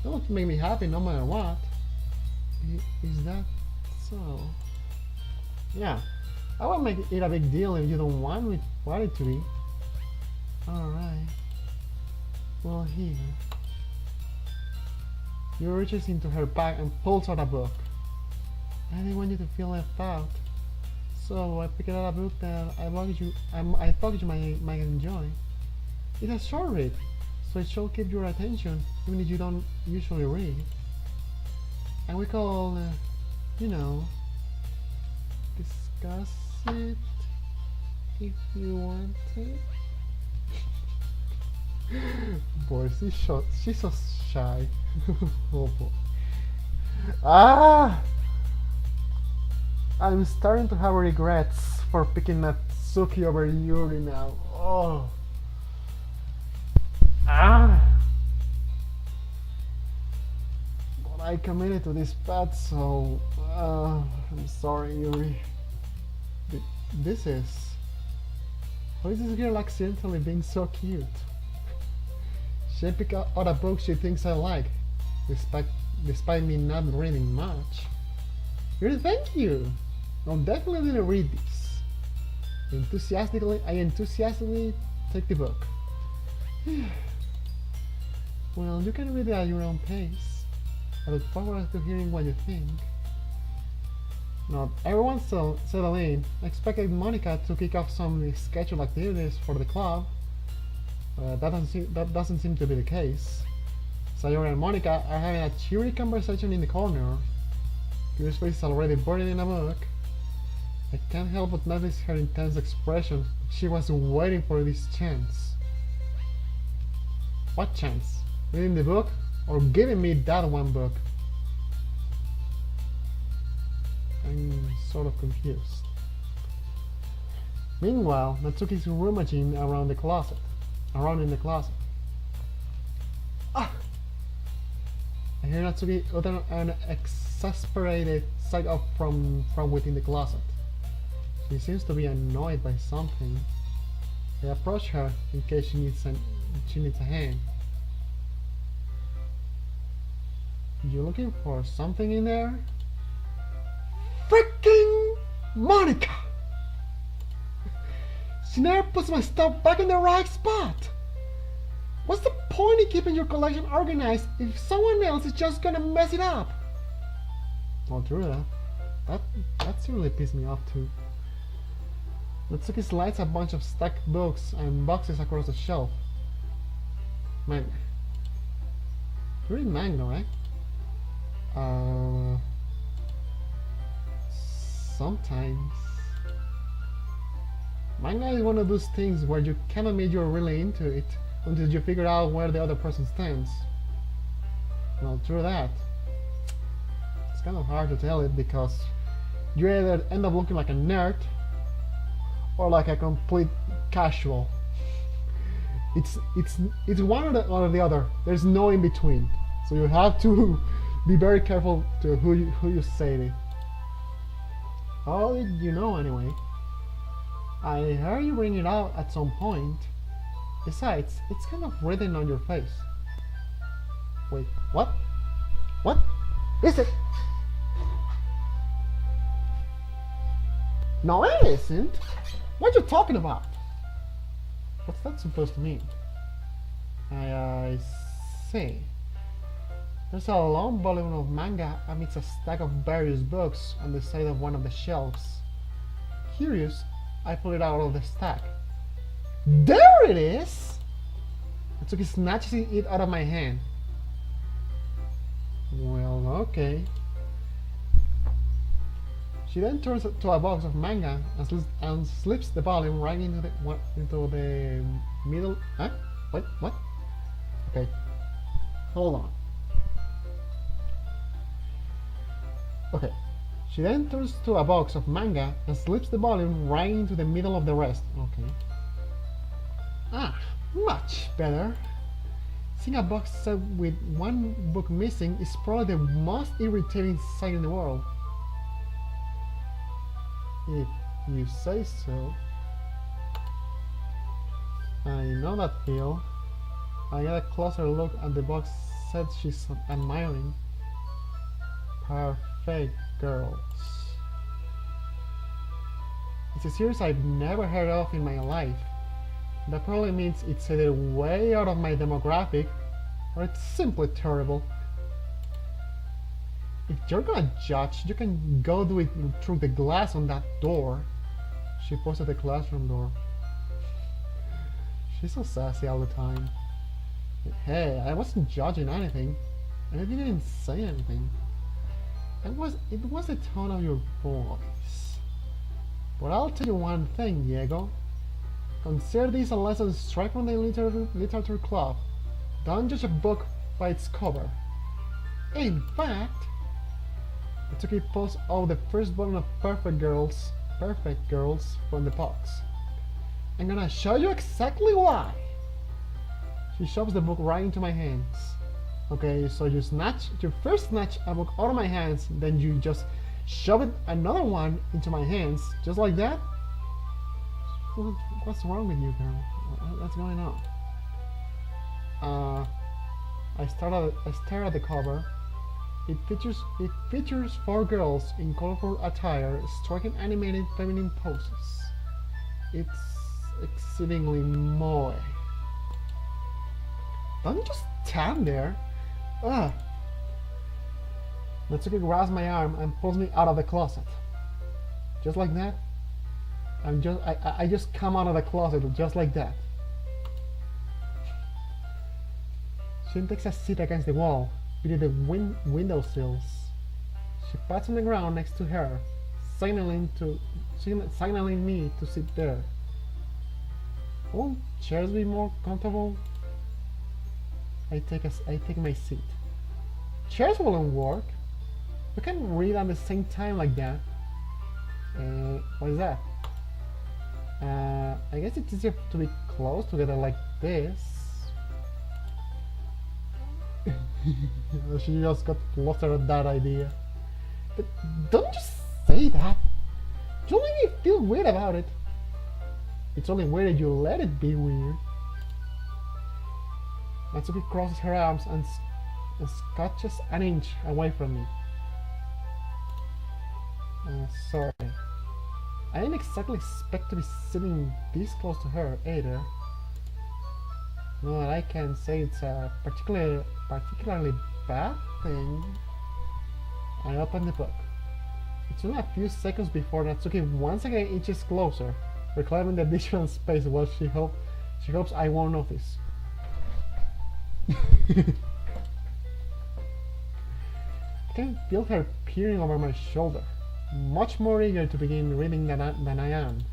That would make me happy no matter what. Is that so? Yeah, I won't make it a big deal if you don't want it to be. Alright. Well, here. She reaches into her bag and pulls out a book. I didn't want you to feel left out. So I picked out a book that I thought you might enjoy. It's a short read, so it should keep your attention even if you don't usually read. And we call, discuss it if you want it. Boy, she's so shy. Oh boy. I'm starting to have regrets for picking Natsuki over Yuri now. Oh. But I committed to this path, so I'm sorry, Yuri. How is this girl accidentally being so cute? She picked out a book she thinks I like, despite me not reading much. Yuri, thank you! I'll definitely read this. I enthusiastically take the book. Well, you can read it at your own pace. I look forward to hearing what you think. Now, everyone's settled in. I expected Monica to kick off some scheduled activities for the club. That doesn't seem to be the case. Sayori and Monica are having a cheery conversation in the corner. Yuri's face is already burning in a book. I can't help but notice her intense expression. She was waiting for this chance. What chance? Reading the book or giving me that one book? I'm sort of confused. Meanwhile, Natsuki's rummaging around in the closet. I hear Natsuki utter an exasperated sigh from within the closet. She seems to be annoyed by something. I approach her in case she needs a hand. You looking for something in there? Freaking Monica! She never puts my stuff back in the right spot! What's the point in keeping your collection organized if someone else is just gonna mess it up? Oh, true that. That's really pissed me off too. Natsuki slides a bunch of stacked books and boxes across the shelf. Manga. You read manga, right? Sometimes. Manga is one of those things where you cannot admit you're really into it until you figure out where the other person stands. Well, true that. It's kind of hard to tell it because you either end up looking like a nerd or like a complete casual. It's one or the other. There's no in between. So you have to be very careful to who you say it. How did you know anyway? I heard you bring it out at some point. Besides, it's kind of written on your face. Wait, what? What? Is it? No, it isn't. What are you talking about? What's that supposed to mean? I see. There's a long volume of manga amidst a stack of various books on the side of one of the shelves. Curious, I pull it out of the stack. There it is! Natsuki snatches it out of my hand. Well, okay. She then turns to a box of manga and slips the volume right into the middle. Huh? Wait, what? Okay. Hold on. Okay. She then turns to a box of manga and slips the volume right into the middle of the rest. Okay. Ah, much better. Seeing a box set with one book missing is probably the most irritating sight in the world. If you say so. I know that feel. I get a closer look at the box set she's admiring. Perfect girls. It's a series I've never heard of in my life. That probably means it's either way out of my demographic or it's simply terrible. If you're gonna judge, you can go do it through the glass on that door. She points at the classroom door. She's so sassy all the time. Hey, I wasn't judging anything. And I didn't say anything. It was the tone of your voice. But I'll tell you one thing, Diego. Consider this a lesson straight from the literature club. Don't judge a book by its cover. In fact, Natsuki pulls out the first volume of Perfect Girls from the box. I'm gonna show you exactly why. She shoves the book right into my hands. Okay, so you first snatch a book out of my hands, then you just shove another one into my hands, just like that? What's wrong with you, girl? What's going on? I stare at the cover. It features 4 girls in colorful attire, striking animated feminine poses. It's exceedingly moe. Don't just stand there. Ugh. Natsuki grabs my arm and pulls me out of the closet. Just like that. I just come out of the closet just like that. She takes a seat against the wall, between the windowsills. She pats on the ground next to her, signaling me to sit there. Won't chairs be more comfortable? I take my seat. Chairs won't work. We can't read at the same time like that. What is that? I guess it's easier to be close together like this. She just got flustered at that idea. But don't just say that. You make me feel weird about it. It's only weird that you let it be weird. Natsuki crosses her arms and scotches an inch away from me. Sorry. I didn't exactly expect to be sitting this close to her either. No, I can say it's a particularly bad thing. I open the book. It's only a few seconds before Natsuki once again inches closer. reclaiming the additional space. Well, she hopes I won't notice. I can feel her peering over my shoulder, much more eager to begin reading than I am.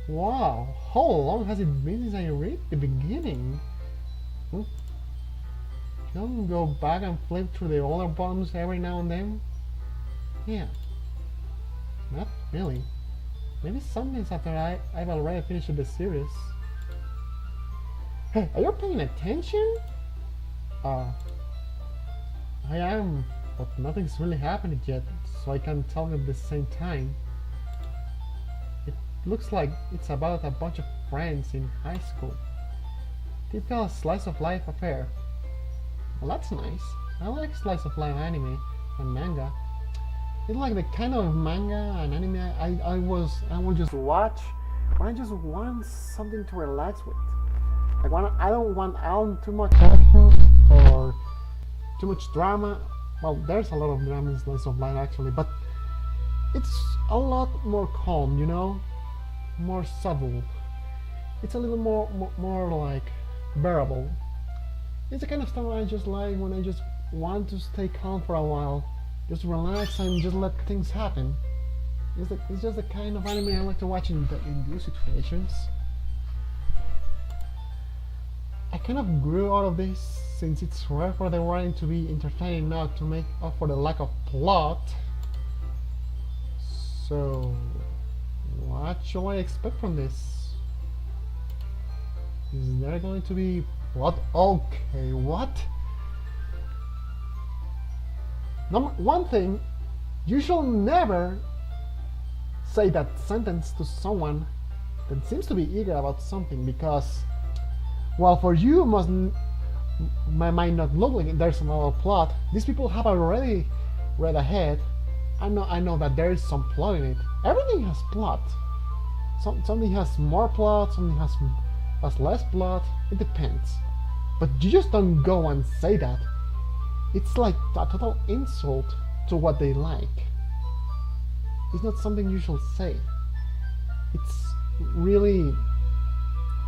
Wow, how long has it been since I read the beginning? Don't go back and flip through the older volumes every now and then? Yeah. Not really. Maybe some days after I've already finished the series. Hey, are you paying attention? I am, but nothing's really happened yet, so I can't tell at the same time. It looks like it's about a bunch of friends in high school. Typical slice of life affair. Well, that's nice. I like slice of life anime and manga. It's like the kind of manga and anime I will just watch when I just want something to relax with. I don't want too much action or too much drama. Well, there's a lot of drama in slice of life actually, but it's a lot more calm, you know, more subtle. It's a little more like bearable. It's the kind of stuff I just like when I just want to stay calm for a while, just relax and just let things happen. It's just the kind of anime I like to watch in these situations. I kind of grew out of this since it's rare for the writing to be entertaining enough to make up for the lack of plot. So, what shall I expect from this? Is there going to be plot? Okay, what? One thing, you shall never say that sentence to someone that seems to be eager about something, because while for you might not look like there's another plot, these people have already read ahead. I know that there is some plot in it. Everything has plot. Something has more plot, something has less plot. It depends. But you just don't go and say that. It's like a total insult to what they like. It's not something you should say. It's really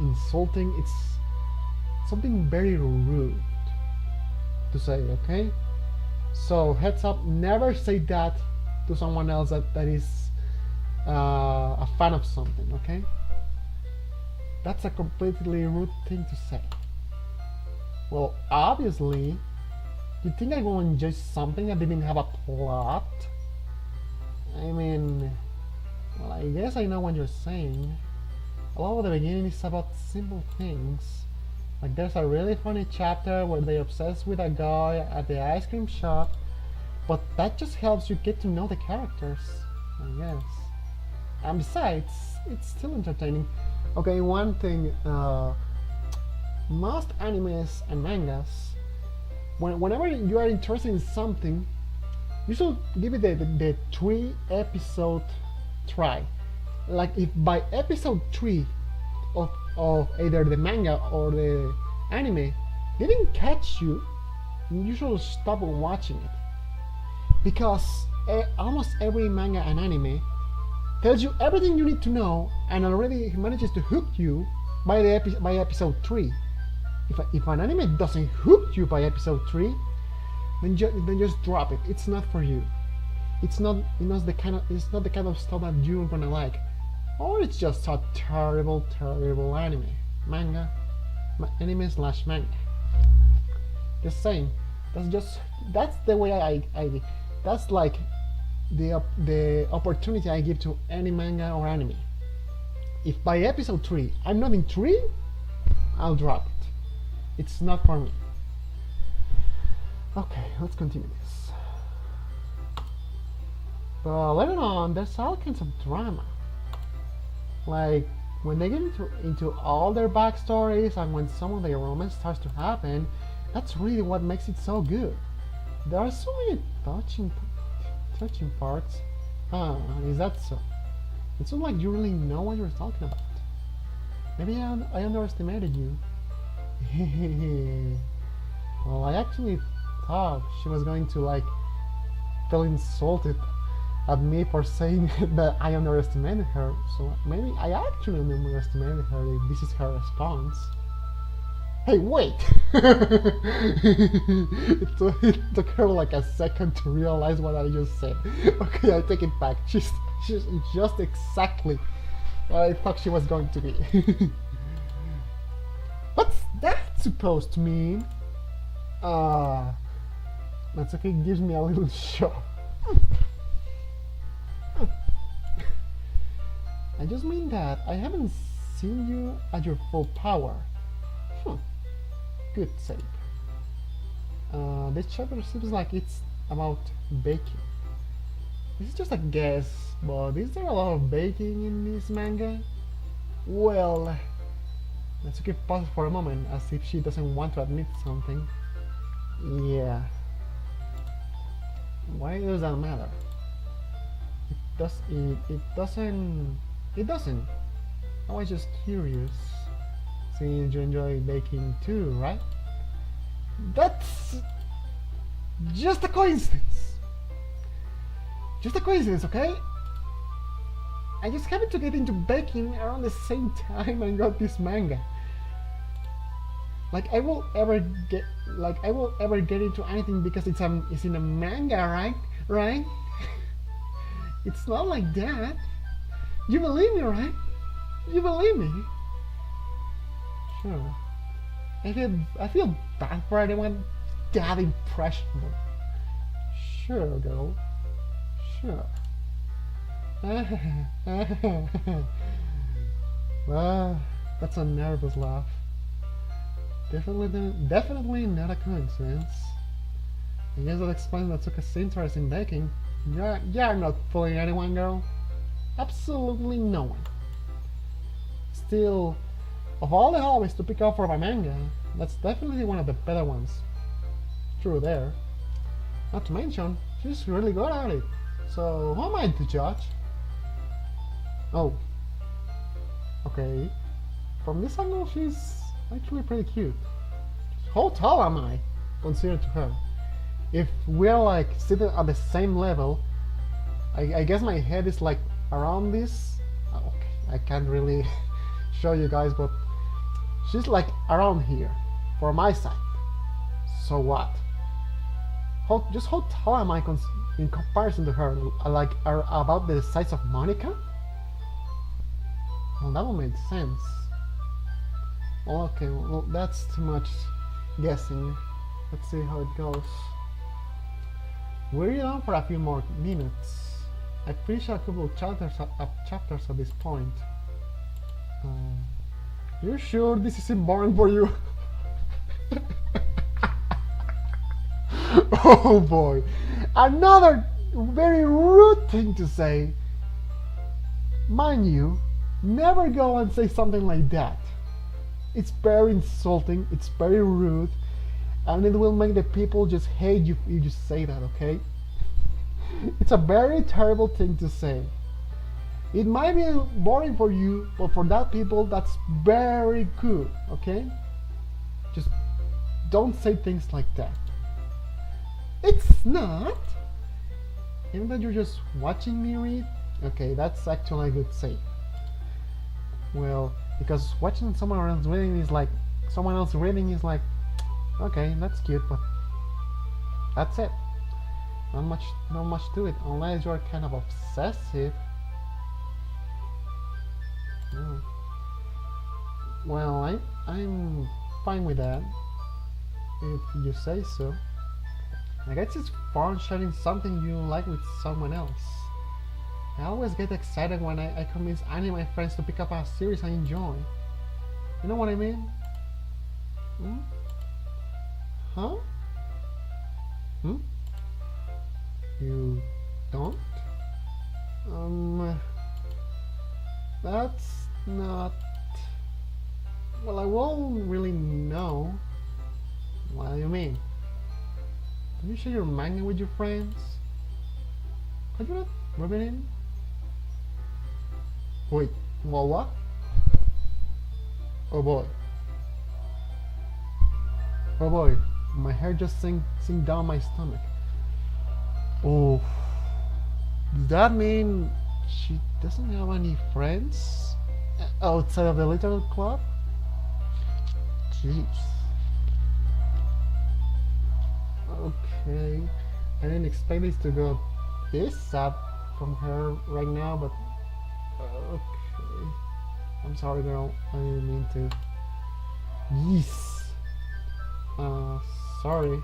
insulting. It's something very rude to say, okay? So heads up, never say that to someone else that is a fan of something, okay? That's a completely rude thing to say. Well, obviously, you think I will enjoy something that didn't have a plot? I mean, well, I guess I know what you're saying. A lot of the beginning is about simple things. Like there's a really funny chapter where they obsess with a guy at the ice cream shop, but that just helps you get to know the characters, I guess. And besides, it's still entertaining. Okay, one thing, most animes and mangas, whenever you are interested in something, you should give it the 3-episode try. Like if by episode 3 of either the manga or the anime didn't catch you, you should stop watching it. Because almost every manga and anime tells you everything you need to know and already manages to hook you by episode 3. If an anime doesn't hook you by episode 3, then just drop it. It's not for you. It's not the kind of stuff that you're gonna like. Or it's just a terrible anime. Anime / manga. Just saying. That's the way I that's like the opportunity I give to any manga or anime. If by episode 3 I'm not intrigued, I'll drop it. It's not for me. Okay, let's continue this. But later on, there's all kinds of drama. Like when they get into all their backstories and when some of their romance starts to happen, that's really what makes it so good. There are so many touching parts. Is that so? It's not like you really know what you're talking about. Maybe I underestimated you. Well, I actually thought she was going to like feel insulted at me for saying that I underestimated her. So maybe I actually underestimated her if this is her response. Hey, wait! it took her like a second to realize what I just said. Okay, I take it back. She's just exactly what I thought she was going to be. What's that supposed to mean? That's okay, it gives me a little shock. I just mean that I haven't seen you at your full power. Good save. This chapter seems like it's about baking. This is just a guess, but is there a lot of baking in this manga? Well, Natsuki pauses for a moment as if she doesn't want to admit something. Yeah. Why does that matter? It doesn't. I was just curious. Since you enjoy baking too, right? That's just a coincidence. Just a coincidence, okay? I just happened to get into baking around the same time I got this manga. Like I will ever get into anything because it's in a manga, right? Right? It's not like that. You believe me, right? You believe me? Sure. I feel bad for anyone that impressionable. Sure, girl. Sure. That's a nervous laugh. Definitely not a coincidence. I guess that explains Natsuka's interest in baking. You're not fooling anyone, girl. Absolutely no one. Still, of all the hobbies to pick up for my manga, that's definitely one of the better ones. True there. Not to mention, she's really good at it. So, who am I to judge? Oh. Okay. From this angle, she's actually pretty cute. How tall am I, considered to her? If we're like sitting at the same level, I guess my head is like around this. Okay, I can't really show you guys, but she's like around here, for my side. So what? Just how tall am I in comparison to her? Like about the size of Monica? Well, that would make sense. Well, okay, well that's too much guessing. Let's see how it goes. We're on for a few more minutes. I finished a couple of chapters at this point. You sure this isn't boring for you? Oh boy, another very rude thing to say. Mind you, never go and say something like that. It's very insulting, it's very rude, and it will make the people just hate you if you just say that, okay? It's a very terrible thing to say. It might be boring for you, but for that people, that's very good, okay? Just don't say things like that. It's not. Even though you're just watching me read, okay, that's actually a good save. Well, because watching someone else reading is like, okay, that's cute, but that's it. Not much to it, unless you're kind of obsessive. Oh. Well, I'm fine with that, if you say so. I guess it's fun sharing something you like with someone else. I always get excited when I convince any of my friends to pick up a series I enjoy. You know what I mean? Hmm? Huh? Hmm? You don't? That's not... Well, I won't really know. What do you mean? Do you share your manga with your friends? Are you not rubbing in? Wait, what? Oh boy. Oh boy, my hair just sink down my stomach. Oh, Does that mean she doesn't have any friends outside of the little club? Jeez. Okay. I didn't expect this to go this sad from her right now, but okay. I'm sorry, girl. I didn't mean to. Yes. Sorry.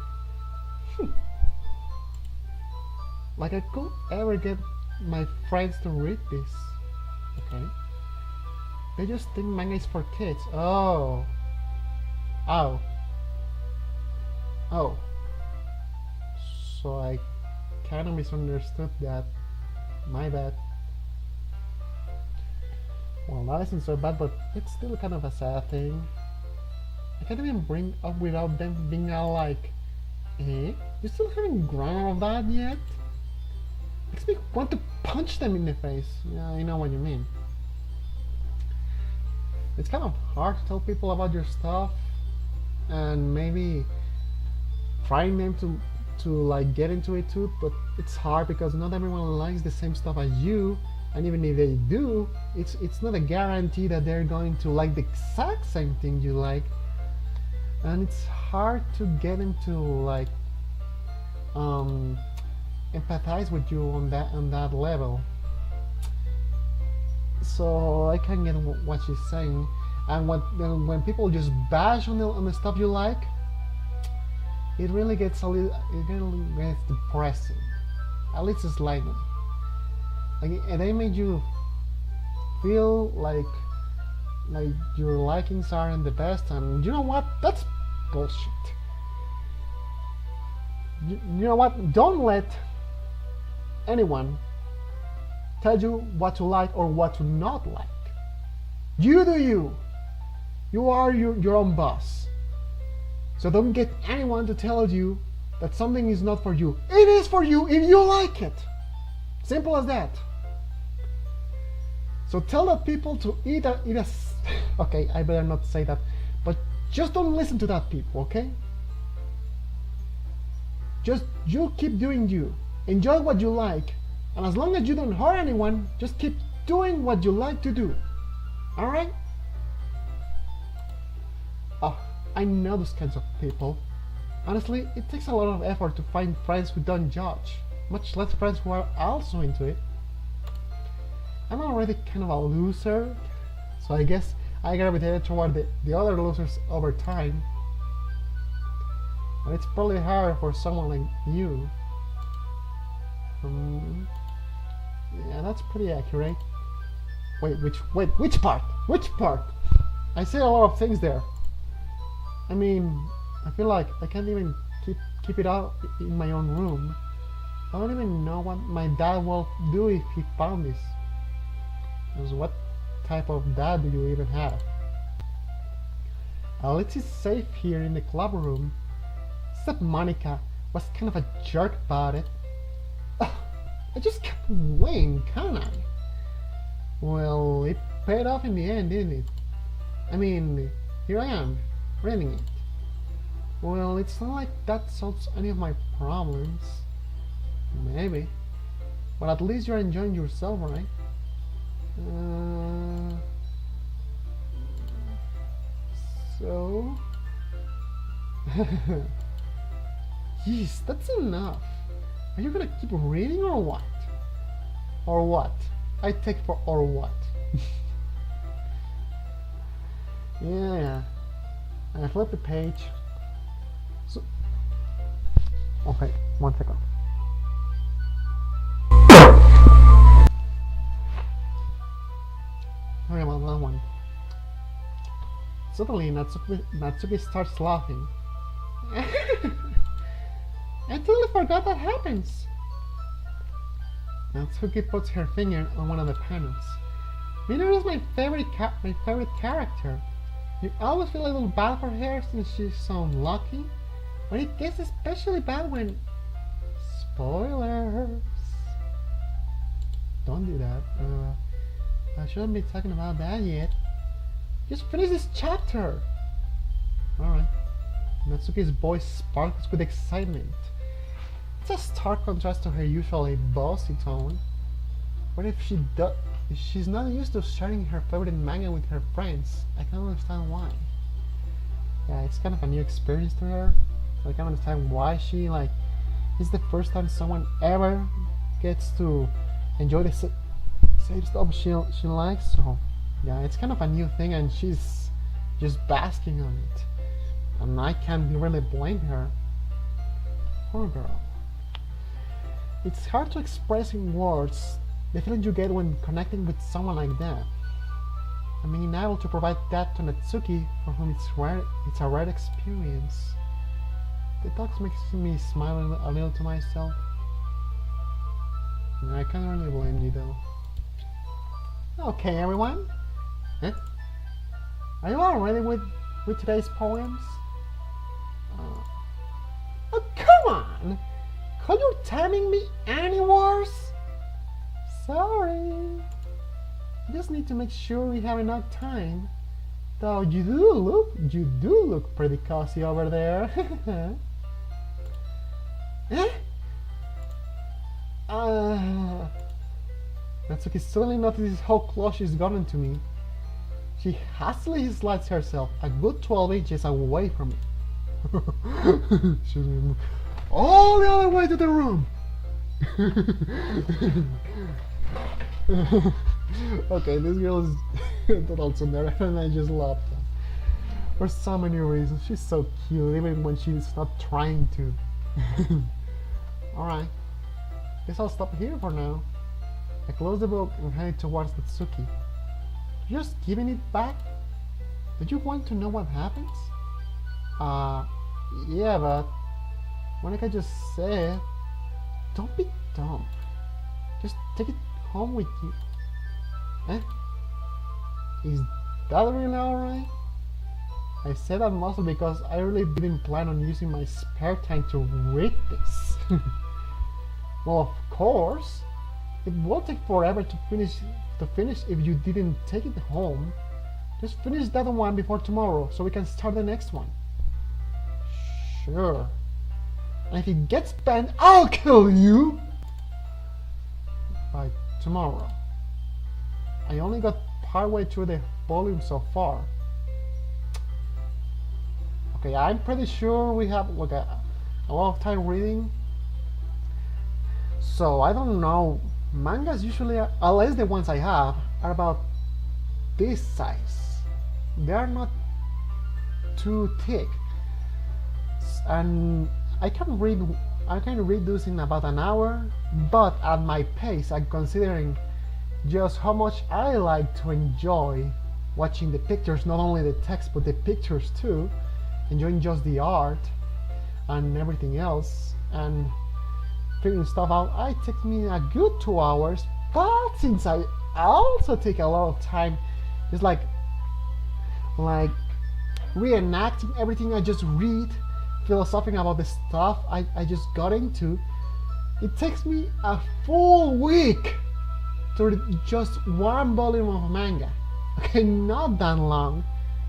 Like I could ever get my friends to read this. Okay. They just think manga is for kids. Oh. Oh. Oh. So I kind of misunderstood that. My bad. Well, that isn't so bad, but it's still kind of a sad thing. I can't even bring up without them being all like, eh? You still haven't grown out of that yet? Makes me want to punch them in the face. Yeah, I know what you mean. It's kind of hard to tell people about your stuff and maybe trying them to like get into it too, but it's hard because not everyone likes the same stuff as you, and even if they do, it's not a guarantee that they're going to like the exact same thing you like, and it's hard to get them to like empathize with you on that level. So I can get what she's saying, and when people just bash on the stuff you like, it really gets depressing. At least slightly. And they make you feel like your likings aren't the best, and you know what? That's bullshit. You know what? Don't let anyone tell you what to like or what to not like. You do you. You are your own boss. So don't get anyone to tell you that something is not for you. It is for you if you like it. Simple as that. So tell that people to eat a okay, I better not say that, but just don't listen to that people, okay? Just you keep doing you. Enjoy what you like, and as long as you don't hurt anyone, just keep doing what you like to do. Alright? Oh, I know those kinds of people. Honestly, it takes a lot of effort to find friends who don't judge, much less friends who are also into it. I'm already kind of a loser, so I guess I gravitated toward the other losers over time. And it's probably hard for someone like you. Yeah, that's pretty accurate. Wait, which part? Which part? I say a lot of things there. I mean, I feel like I can't even keep it out in my own room. I don't even know what my dad will do if he found this. Because what type of dad do you even have? Alex is safe here in the club room. Except Monica was kind of a jerk about it. I just kept winning, can't I? Well, it paid off in the end, didn't it? I mean, here I am, reading it. Well, it's not like that solves any of my problems. Maybe. But at least you're enjoying yourself, right? So... Jeez, that's enough. Are you gonna keep reading or what? Or what? I take for or what? Yeah. I flip the page. So, okay, 1 second. Sorry about that one. Suddenly, Natsuki starts laughing. I totally forgot that happens. Natsuki puts her finger on one of the panels. Minori is my favorite character. You always feel a little bad for her since she's so unlucky, but it gets especially bad when... Spoilers! Don't do that. I shouldn't be talking about that yet. Just finish this chapter! Alright. Natsuki's voice sparkles with excitement. It's a stark contrast to her usually bossy tone. What if if she's not used to sharing her favorite manga with her friends? I can't understand why. Yeah, it's kind of a new experience to her. So I can't understand why she like. It's the first time someone ever gets to enjoy the same stuff she likes. So yeah, it's kind of a new thing, and she's just basking on it. And I can't really blame her. Poor girl. It's hard to express in words the feeling you get when connecting with someone like that. I mean, able to provide that to Natsuki, for whom it's a rare experience. The talks makes me smile a little to myself. I can't really blame you though. Okay, everyone. Huh? Are you all ready with today's poems? Oh, come on! Could you timing me any worse? Sorry. Just need to make sure we have enough time. Though you do look pretty cozy over there. Eh? Natsuki suddenly notices how close she's gotten to me. She hastily slides herself a good 12 inches away from me. She's all the other way to the room. Okay, this girl is total tsundere, and I just love her. For so many reasons. She's so cute, even when she's not trying to. Alright. Guess I'll stop here for now. I close the book and head towards Natsuki. Just giving it back? Did you want to know what happens? Yeah, but Monica just said, don't be dumb. Just take it home with you. Eh? Is that really alright? I said that mostly because I really didn't plan on using my spare time to read this. Well, of course, it will take forever to finish if you didn't take it home. Just finish that one before tomorrow so we can start the next one. Sure. And if it gets banned, I'll kill you! By tomorrow. I only got partway through the volume so far. Okay, I'm pretty sure we have like a lot of time reading. So I don't know. Mangas usually, at least the ones I have, are about this size. They are not too thick, and I can read those in about an hour. But at my pace, I'm considering just how much I like to enjoy watching the pictures, not only the text but the pictures too, enjoying just the art and everything else, and figuring stuff out. It takes me a good 2 hours, but since I also take a lot of time just like reenacting everything I just read, philosophizing about the stuff I just got into, it takes me a full week to read just one volume of manga. Okay, not that long,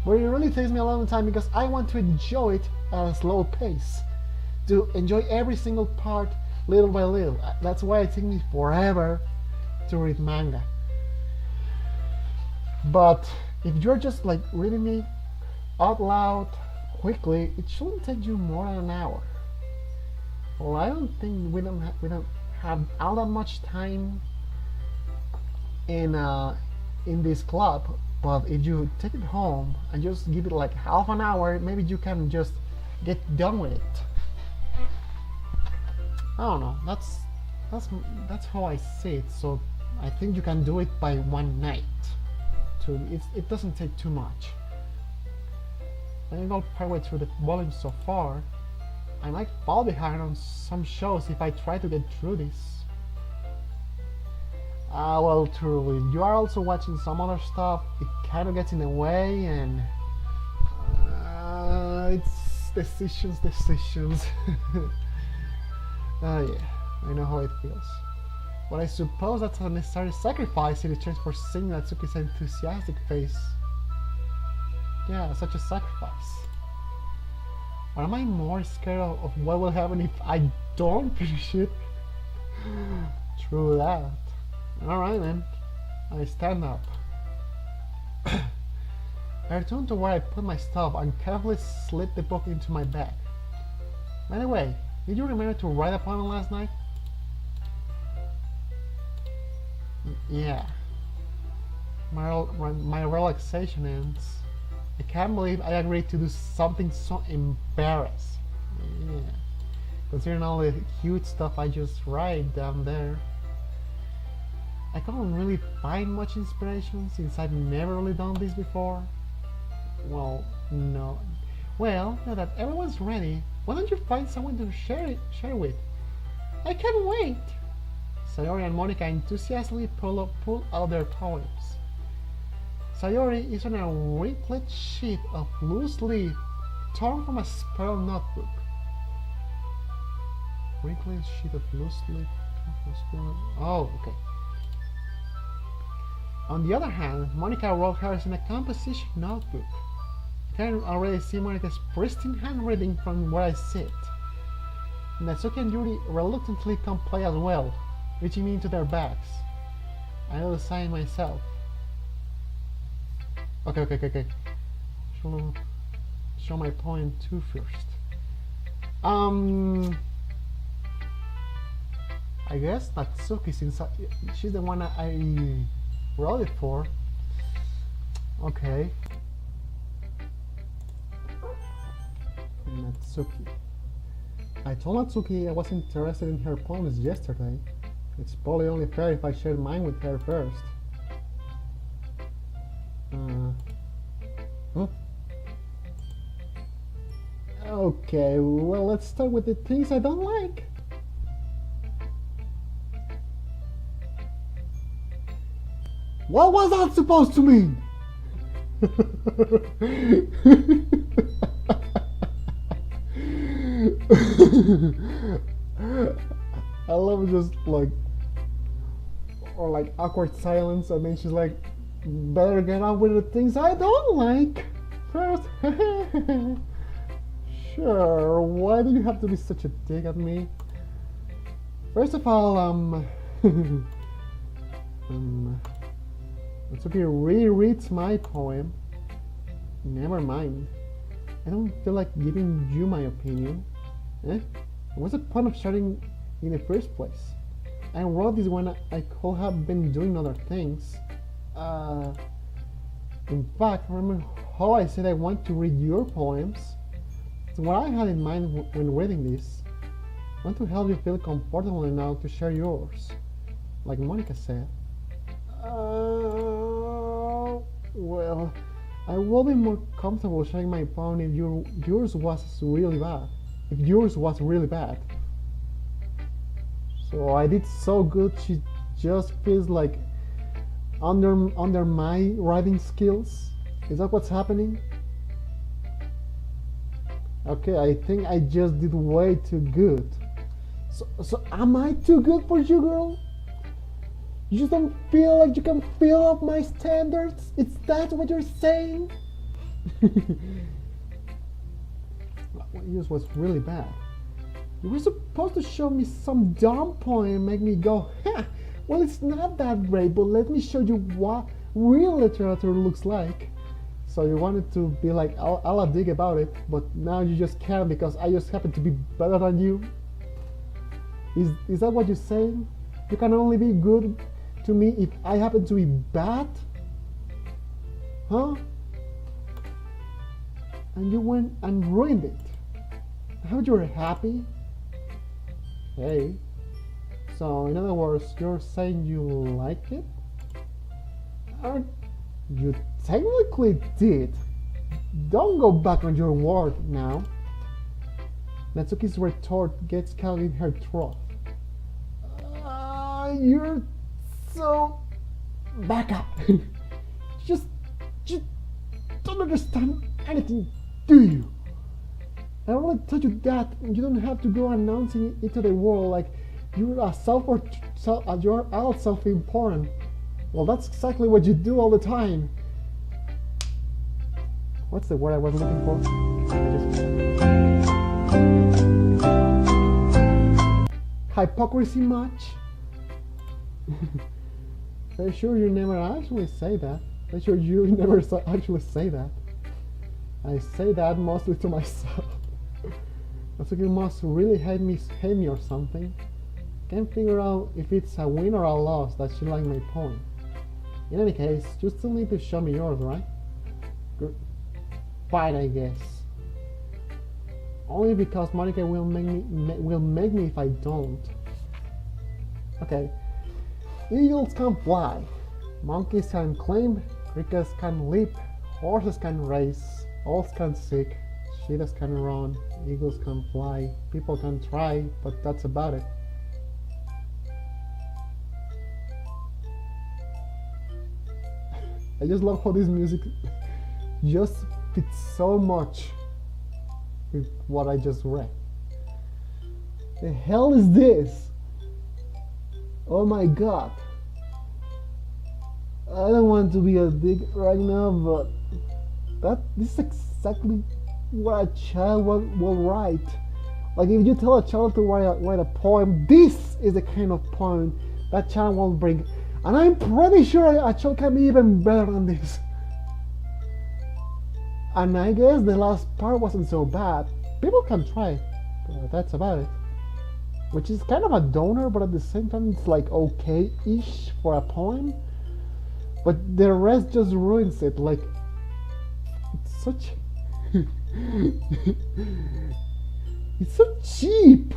but it really takes me a long time because I want to enjoy it at a slow pace, to enjoy every single part little by little. That's why it takes me forever to read manga. But if you're just like reading me out loud quickly, it shouldn't take you more than an hour. Well, I don't think we don't have all that much time in this club. But if you take it home and just give it like half an hour, maybe you can just get done with it. I don't know. That's how I see it. So I think you can do it by one night. So it doesn't take too much. I got partway through the volume so far. I might fall behind on some shows if I try to get through this. Well, truly, you are also watching some other stuff. It kind of gets in the way, and it's decisions. Yeah, I know how it feels. But I suppose that's a necessary sacrifice in exchange for seeing Natsuki's enthusiastic face. Yeah, such a sacrifice. Or am I more scared of what will happen if I don't finish it? True that. Alright then. I stand up. I return to where I put my stuff and carefully slid the book into my bag. By the way, did you remember to write upon it last night? Yeah. My relaxation ends. I can't believe I agreed to do something so embarrassing. Yeah. Considering all the huge stuff I just write down there. I couldn't really find much inspiration since I've never really done this before. Well, no. Well, now that everyone's ready, why don't you find someone to share with? I can't wait! Sayori and Monica enthusiastically pull out their poems. Sayori is on a wrinkled sheet of loose leaf torn from a spiral notebook. Wrinkled sheet of loose leaf torn from a spiral... Oh, okay. On the other hand, Monica wrote hers in a composition notebook. I can already see Monica's pristine handwriting from where I sit. Natsuki and Yuri reluctantly come play as well, reaching me into their bags. I know the sign myself. Okay. Show my poem too first. I guess Natsuki, since she's the one I wrote it for. Okay. Natsuki. I told Natsuki I was interested in her poems yesterday. It's probably only fair if I share mine with her first. Okay, well, let's start with the things I don't like. What was that supposed to mean? I love just like, or like awkward silence, and then she's like, better get on with the things I don't like first. Sure, why do you have to be such a dick at me? First of all, Natsuki rereads my poem. Never mind. I don't feel like giving you my opinion. What's the point of starting in the first place? I wrote this when I could have been doing other things. In fact, remember how I said I want to read your poems? It's what I had in mind when reading this. I want to help you feel comfortable enough to share yours. Like Monica said. Well, I will be more comfortable sharing my poem if yours was really bad. If yours was really bad. So I did so good, she just feels like under my writing skills. Is that what's happening? Okay, I think I just did way too good. So am I too good for you, girl? You just don't feel like you can fill up my standards? Is that what you're saying? Yours was really bad. You were supposed to show me some dumb poem and make me go, ha! Well, it's not that great, but let me show you what real literature looks like. So you wanted to be like I'll dig about it, but now you just can't because I just happen to be better than you? Is that what you're saying? You can only be good to me if I happen to be bad? Huh? And you went and ruined it. How you're happy? Hey. So in other words, you're saying you like it? You technically did. Don't go back on your word now. Natsuki's retort gets caught in her throat. You're so... Back up. just don't understand anything, do you? I already told you that you don't have to go announcing it to the world like you're you're all self-important. Well, that's exactly what you do all the time. What's the word I was looking for? Hypocrisy much? Are you sure you never actually say that? Are you sure you never actually say that? I say that mostly to myself. I think you must really hate me or something. Can't figure out if it's a win or a loss that you like my point. In any case, you still need to show me yours, right? Good. Fine, I guess. Only because Monica will make me if I don't. Okay. Eagles can fly. Monkeys can climb. Crickets can leap. Horses can race. Owls can seek. Cheetahs can run. Eagles can fly. People can try, but that's about it. I just love how this music just fits so much with what I just read. The hell is this? Oh my god. I don't want to be a dick right now, but this is exactly what a child will write. Like if you tell a child to write a poem, this is the kind of poem that child will bring. And I'm pretty sure a child can be even better than this. And I guess the last part wasn't so bad. People can try, but that's about it. Which is kind of a downer, but at the same time it's like okay-ish for a poem. But the rest just ruins it. Like, it's such... it's so cheap!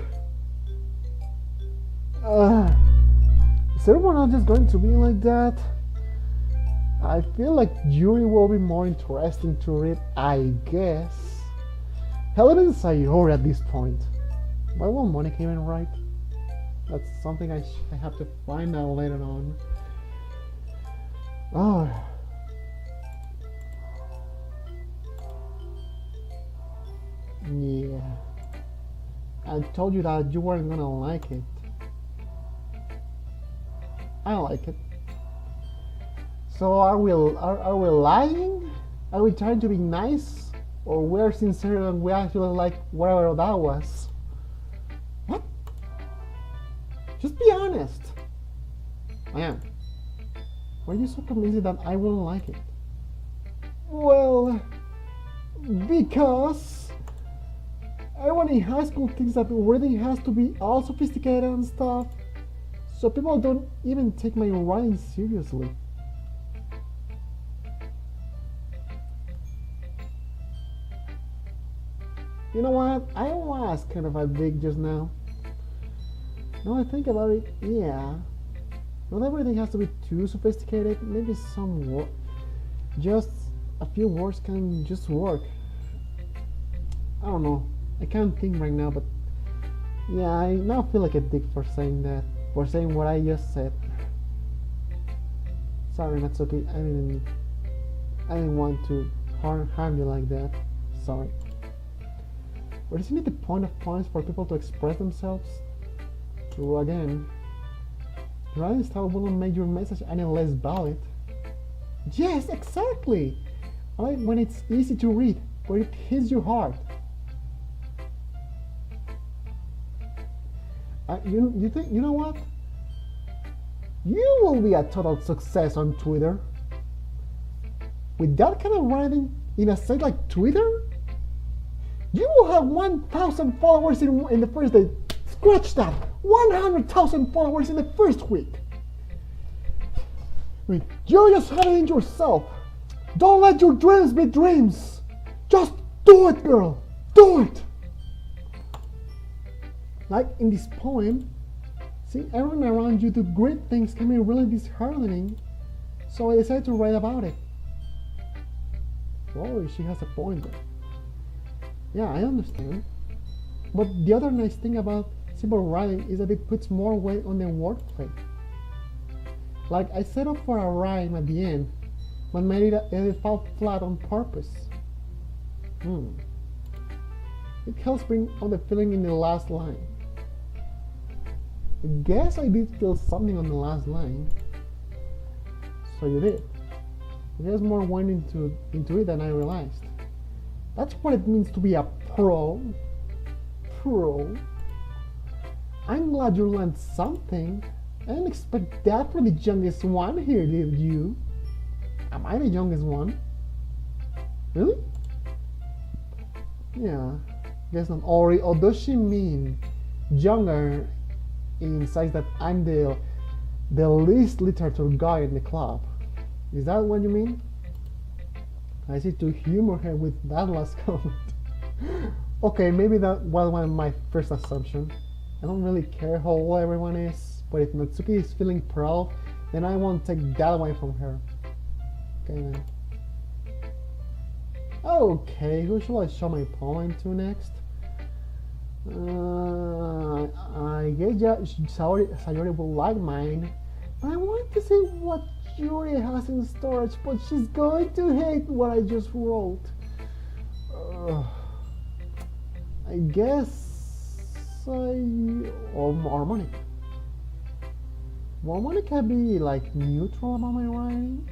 Is everyone else just going to be like that? I feel like Yuri will be more interesting to read, I guess. Hell, even Sayori at this point. Why won't Monica even write? That's something I have to find out later on. Oh. Yeah. I told you that you weren't gonna like it. I like it. So are we lying? Are we trying to be nice? Or we're sincere and we actually like whatever that was? What? Just be honest. I am. Why are you so convinced that I wouldn't like it? Well, because everyone in high school thinks that reading has to be all sophisticated and stuff. So people don't even take my writing seriously. You know what? I was kind of a dick just now. Now I think about it, yeah. Not everything has to be too sophisticated. Maybe just a few words can just work. I don't know. I can't think right now, but yeah, I now feel like a dick for saying that. For saying what I just said. Sorry, Natsuki. I didn't want to harm you like that. Sorry. But isn't it the point of poems for people to express themselves? So again, writing style wouldn't make your message any less valid. Yes, exactly. I like when it's easy to read, but it hits you hard. You think, you know what? You will be a total success on Twitter. With that kind of writing in a site like Twitter, you will have 1,000 followers in the first day. Scratch that! 100,000 followers in the first week. I mean, you just have it in yourself. Don't let your dreams be dreams. Just do it, girl. Do it. Like in this poem, see, everyone around you do great things can be really disheartening, so I decided to write about it. Oh, she has a point there. Yeah, I understand. But the other nice thing about simple writing is that it puts more weight on the wordplay. Like I set up for a rhyme at the end, but made it fall flat on purpose. It helps bring out the feeling in the last line. I guess I did feel something on the last line. So you did. There's more went into it than I realized. That's what it means to be a pro. I'm glad you learned something. I didn't expect that from the youngest one here, did you? Am I the youngest one? Really? Yeah, guess not. Or does she mean younger in size that I'm the least literature guy in the club? Is that what you mean? I see, to humor her with that last comment. Okay, maybe that was one of my first assumptions. I don't really care how old everyone is, but if Natsuki is feeling proud, then I won't take that away from her. Okay then. Okay, who should I show my poem to next? I guess Sayori will like mine. But I want to see what Yuri has in storage, but she's going to hate what I just wrote. I guess or Monica. Monica can be like neutral about my writing.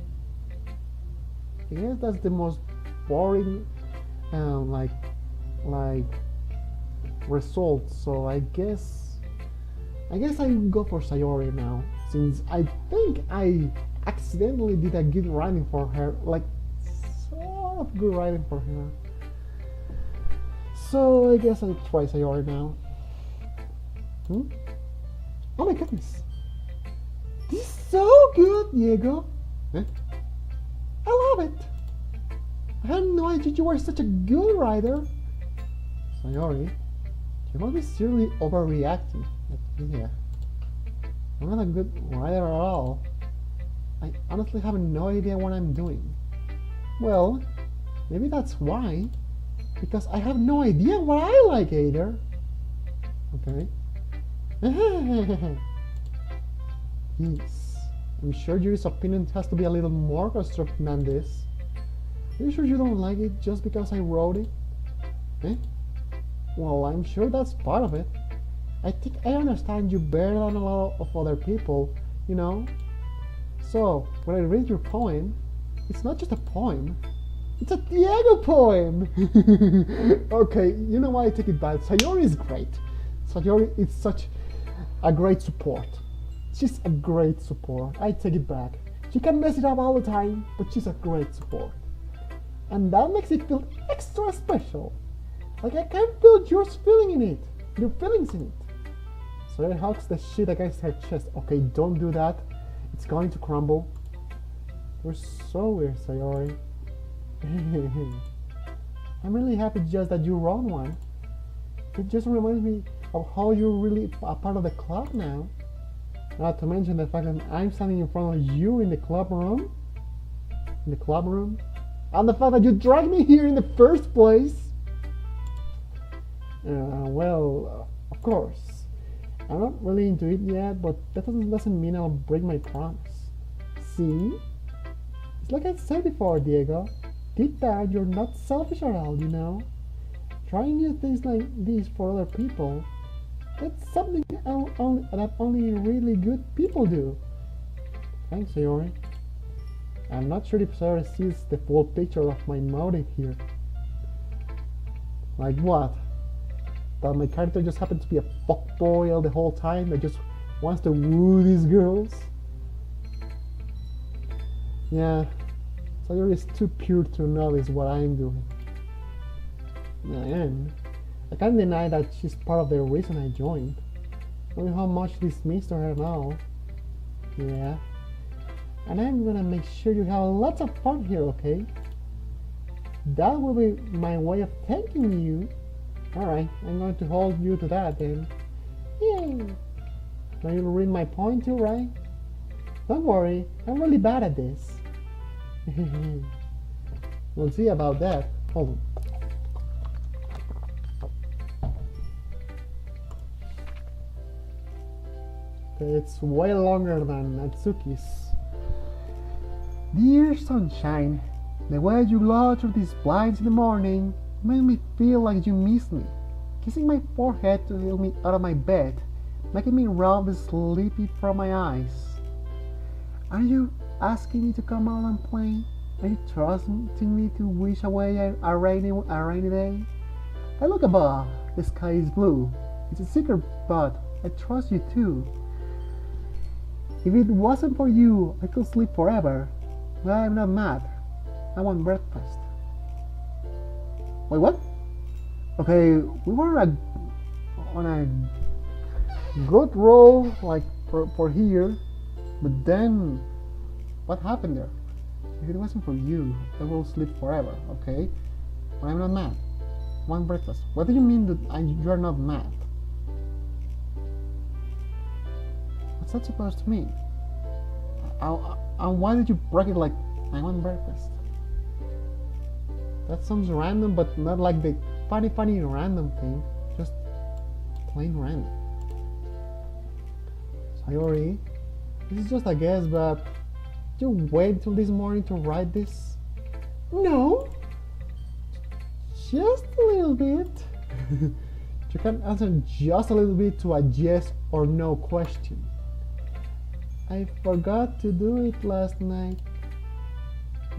I guess that's the most boring like result. So I guess I go for Sayori now, since I think I accidentally did a good writing for her, like sort of good writing for her. So I guess I'll try Sayori now. Oh my goodness, this is so good, Diego. I love it. I had no idea you were such a good writer. Sayori, you must be seriously overreacting. Yeah, I'm not a good writer at all. I honestly have no idea what I'm doing. Well, maybe that's why. Because I have no idea what I like either. Okay. Yes. I'm sure Yuri's opinion has to be a little more constructive than this. Are you sure you don't like it just because I wrote it? Well, I'm sure that's part of it. I think I understand you better than a lot of other people, you know? So, when I read your poem, it's not just a poem. It's a Diego poem! Okay, you know what, I take it back. Sayori is great. Sayori is such a great support. She's a great support. I take it back. She can mess it up all the time, but she's a great support. And that makes it feel extra special. Like I can feel your feelings in it. Sayori hugs the shit against her chest. Okay, don't do that. It's going to crumble. You're so weird, Sayori. I'm really happy just that you wrote one. It just reminds me of how you're really a part of the club now. Not to mention the fact that I'm standing in front of you in the club room. And the fact that you dragged me here in the first place. Well, of course. I'm not really into it yet, but that doesn't mean I'll break my promise. See? It's like I said before, Diego. Deep down, you're not selfish at all, you know? Trying new things like this for other people, that's something that only really good people do. Thanks, Sayori. I'm not sure if Sayori sees the full picture of my motive here. Like what? That my character just happens to be a fuckboy all the whole time that just wants to woo these girls? Yeah. Sayori is too pure to notice what I'm doing. And I can't deny that she's part of the reason I joined. Knowing how much this means to her now. Yeah. And I'm gonna make sure you have lots of fun here, okay? That will be my way of thanking you. Alright, I'm going to hold you to that then. Yay! Now you'll read my poem too, right? Don't worry, I'm really bad at this. We'll see about that. Hold on. Okay, it's way longer than Natsuki's. Dear sunshine, the way you glow through these blinds in the morning made me feel like you missed me. Kissing my forehead to get me out of my bed, making me rub the sleepy from my eyes. Are you asking me to come out and play? Are you trusting me to wish away a rainy day? I look above, the sky is blue. It's a secret, but I trust you too. If it wasn't for you, I could sleep forever. Well, I'm not mad. I want breakfast. Wait, what? Okay, we were on a good roll, like for here, but then what happened there? If it wasn't for you, I will sleep forever. Okay, but I'm not mad. I want breakfast. What do you mean that you're not mad? What's that supposed to mean? And why did you break it like I want breakfast? That sounds random, but not like the funny random thing. Just plain random. Sorry, this is just a guess, but you wait till this morning to write this? No, just a little bit. You can answer just a little bit to a yes or no question. I forgot to do it last night.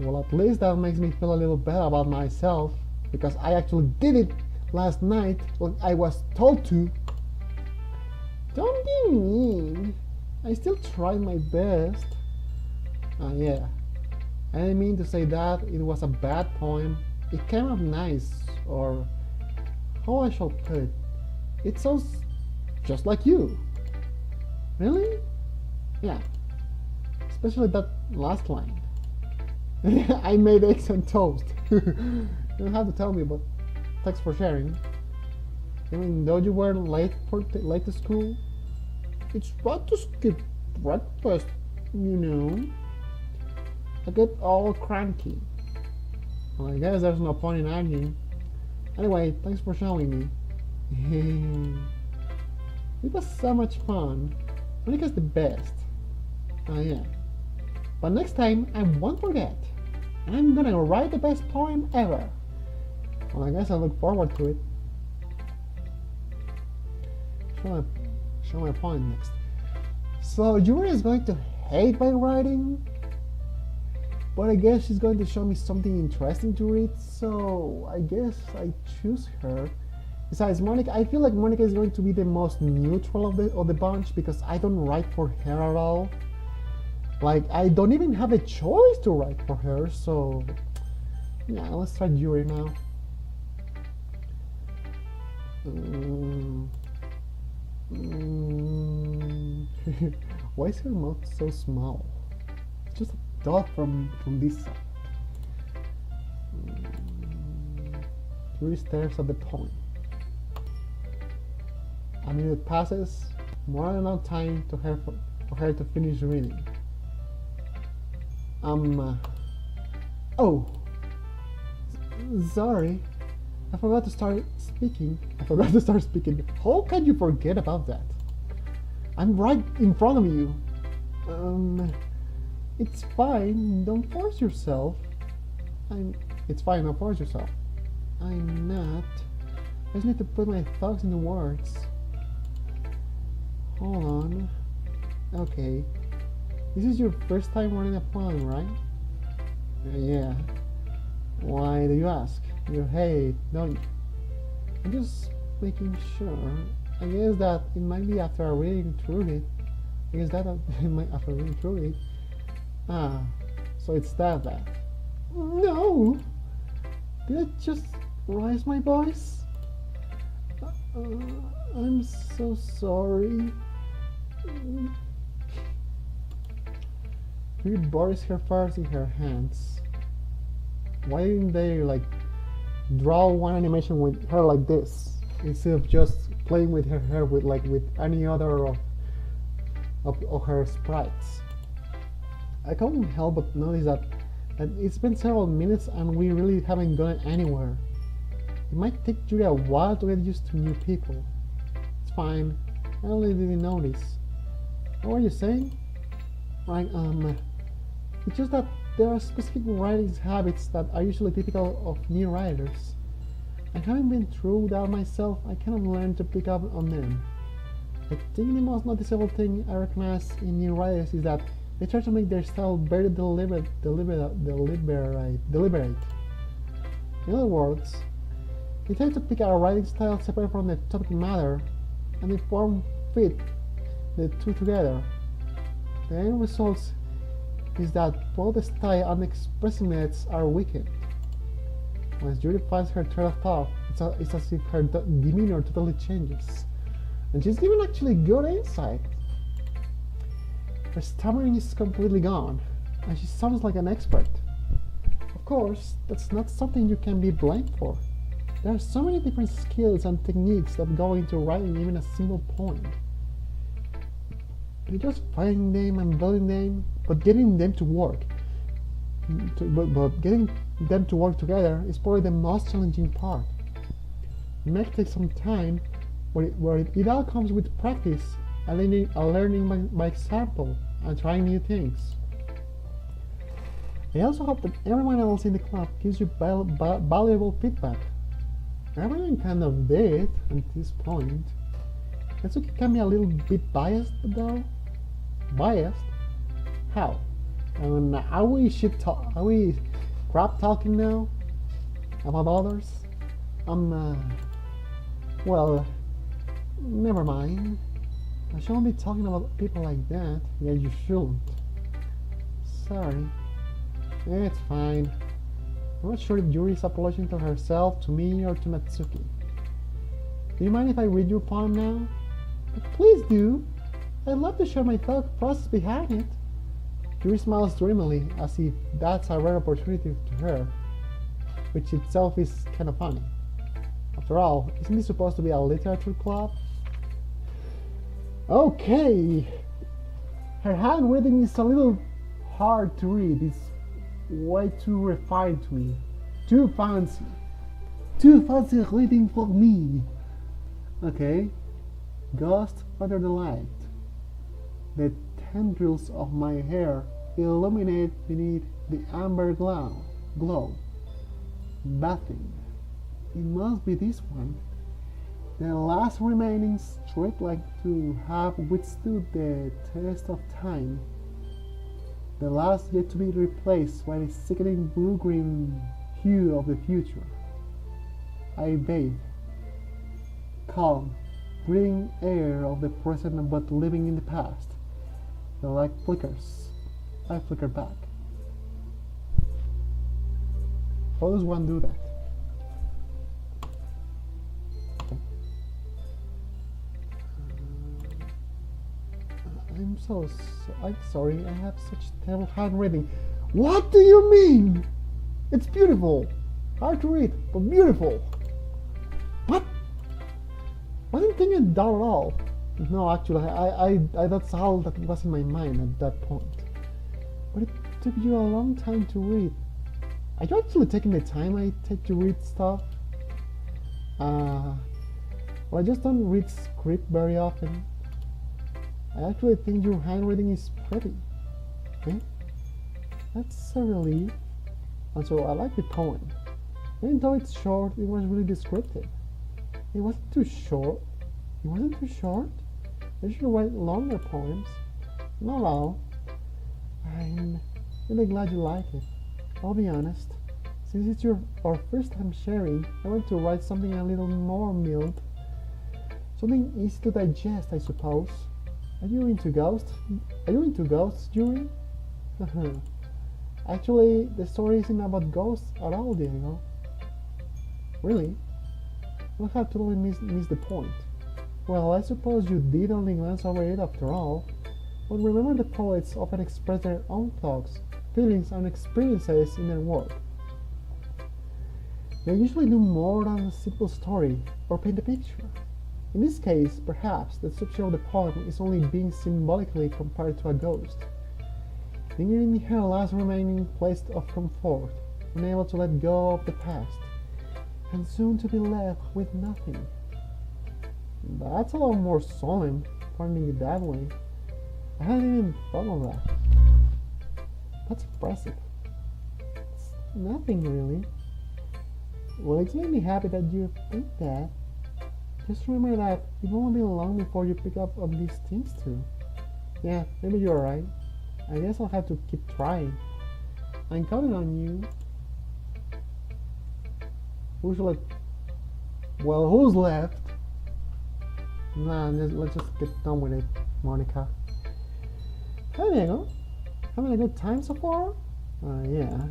Well, at least that makes me feel a little better about myself, because I actually did it last night when I was told to. Don't be mean. I still tried my best. Yeah. I didn't mean to say that it was a bad poem. It came out nice, or how I shall put it. It sounds just like you. Really? Yeah. Especially that last line. I made eggs and toast. You don't have to tell me, but thanks for sharing. Even though you were late to school, it's bad to skip breakfast, you know. I get all cranky. Well, I guess there's no point in arguing. Anyway, thanks for showing me. It was so much fun. Monica's the best. Yeah. But next time, I won't forget. I'm gonna write the best poem ever. Well, I guess I look forward to it. Show my poem next. So, Yuri is going to hate my writing, but I guess she's going to show me something interesting to read, so I guess I choose her. Besides Monica, I feel like Monica is going to be the most neutral of the bunch, because I don't write for her at all. Like, I don't even have a choice to write for her, so yeah, let's try Yuri now. Why is her mouth so small? It's just a dot from this side. Yuri stares at the poem. A minute passes, more than enough time for her to finish reading. Oh, sorry, I forgot to start speaking. How can you forget about that? I'm right in front of you. It's fine, don't force yourself. It's fine, don't force yourself. I'm not. I just need to put my thoughts into words. Hold on. Okay. This is your first time writing a poem, right? Yeah. Why do you ask? You hate, don't you? I'm just making sure. I guess that it might be after reading through it. After reading through it. So it's that bad. No! Did I just raise my voice? I'm so sorry. She buries her face in her hands. Why didn't they draw one animation with her like this instead of just playing with her hair with any other of her sprites? I can't help but notice that it's been several minutes and we really haven't gone anywhere. It might take Julia a while to get used to new people. It's fine. I only didn't notice. What were you saying? It's just that there are specific writing habits that are usually typical of new writers. And having been through that myself, I kind of learned to pick up on them. I think the most noticeable thing I recognize in new writers is that they try to make their style very deliberate. In other words, they try to pick a writing style separate from the topic matter, and they fit the two together. The end result is that both style and expressiveness are weakened. Once Yuri finds her train of thought, it's as if her demeanor totally changes. And she's given actually good insight. Her stammering is completely gone, and she sounds like an expert. Of course, that's not something you can be blamed for. There are so many different skills and techniques that go into writing even a single poem. You're just finding them and building them, but getting them to work. But getting them to work together is probably the most challenging part. It may take some time, but it all comes with practice and learning by example and trying new things. I also hope that everyone else in the club gives you valuable feedback. Everyone kind of did at this point. Natsuki can be a little bit biased though. Biased? How? Are we crap talking now? About others? Well, never mind. I shouldn't be talking about people like that. Yeah, you shouldn't. Sorry. It's fine. I'm not sure if Yuri is apologizing to herself, to me, or to Natsuki. Do you mind if I read your poem now? Please do. I'd love to share my thought process behind it. Yuri smiles dreamily, as if that's a rare opportunity to her, which itself is kind of funny. After all, isn't this supposed to be a literature club? Okay. Her handwriting is a little hard to read. It's way too refined to me. Too fancy. Too fancy reading for me. Okay. Ghost under the light. The tendrils of my hair illuminate beneath the amber glow. Bathing. It must be this one. The last remaining strip like to have withstood the test of time. The last yet to be replaced by the sickening blue-green hue of the future. I bathe. Calm, breathing air of the present but living in the past. The light flickers. I flicker back. How does one do that? I'm sorry, I have such terrible handwriting. What do you mean? It's beautiful. Hard to read, but beautiful. What? I didn't think it down at all. No, actually, I that's all that was in my mind at that point. But it took you a long time to read. Are you actually taking the time I take to read stuff? Well, I just don't read script very often. I actually think your handwriting is pretty. Okay? That's a relief. And so I like the poem. Even though it's short, it was really descriptive. It wasn't too short. It wasn't too short. I should write longer poems. Not all. I'm really glad you like it. I'll be honest. Since it's our first time sharing, I want to write something a little more mild. Something easy to digest, I suppose. Are you into ghosts? Yuri? Actually, the story isn't about ghosts at all, Diego. Really? I have totally missed the point. Well, I suppose you did only glance over it after all. But remember, the poets often express their own thoughts, feelings, and experiences in their work. They usually do more than a simple story or paint a picture. In this case, perhaps the subject of the poem is only being symbolically compared to a ghost, lingering in her last remaining place of comfort, unable to let go of the past, and soon to be left with nothing. That's a lot more solemn, putting it that way. I hadn't even thought of that. That's impressive. It's nothing really. Well, it's made me happy that you think that. Just remember that it won't be long before you pick up on these things too. Yeah, maybe you're right. I guess I'll have to keep trying. I'm counting on you. Who's left? Nah, let's just get done with it, Monica. Hey Diego, having a good time so far? Yeah.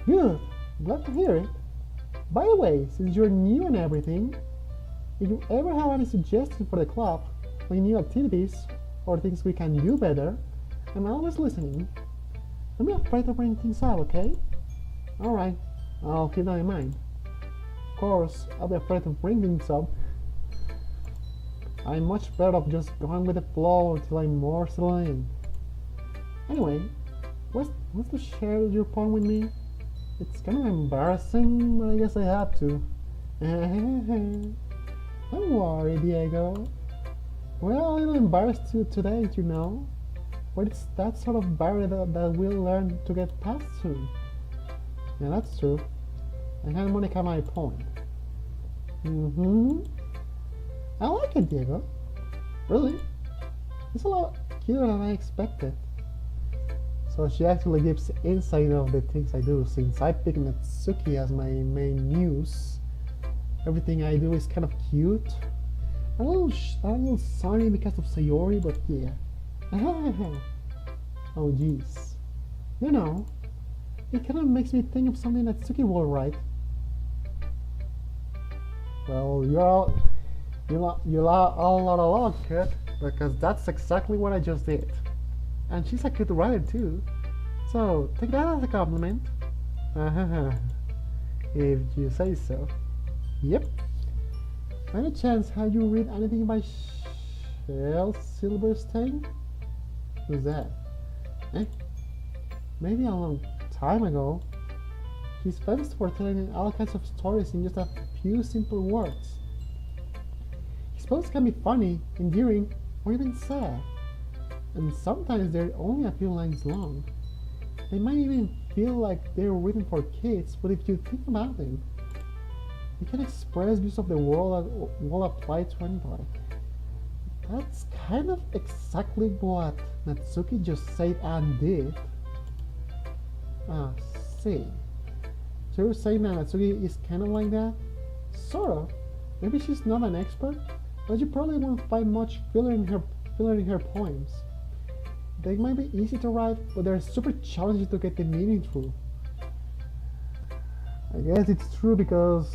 Good, glad to hear it. By the way, since you're new and everything, if you ever have any suggestions for the club, like new activities or things we can do better, I'm always listening. Don't be afraid to bring things up, okay? Alright, I'll keep that in mind. Of course, I'll be afraid to bring things up. I'm much better off just going with the flow until I'm more settled in. Anyway, what's to share your point with me? It's kind of embarrassing, but I guess I have to. Don't worry, Diego. We're a little embarrassed too today, you know. But it's that sort of barrier that we'll learn to get past soon. Yeah, that's true. I had Monica my point. I like it, Diego. Really? It's a lot cuter than I expected. So she actually gives insight of the things I do, since I picked Natsuki as my main muse. Everything I do is kind of cute. A little sorry because of Sayori, but yeah. Oh jeez. You know, it kind of makes me think of something Natsuki will write. Well, you're all out of luck, kid, because that's exactly what I just did. And she's a good writer too. So take that as a compliment. If you say so. Yep. By any chance, have you read anything by Shel Silverstein? Who's that? Maybe a long time ago. He's famous for telling all kinds of stories in just a few simple words. His poems can be funny, endearing, or even sad. And sometimes they're only a few lines long. They might even feel like they're written for kids, but if you think about them, you can express views of the world that will apply to anybody. That's kind of exactly what Natsuki just said and did. See. So you're saying that Natsuki is kind of like that? Sort of. Maybe she's not an expert, but you probably won't find much filler in her poems. They might be easy to write, but they're super challenging to get the meaning through. I guess it's true because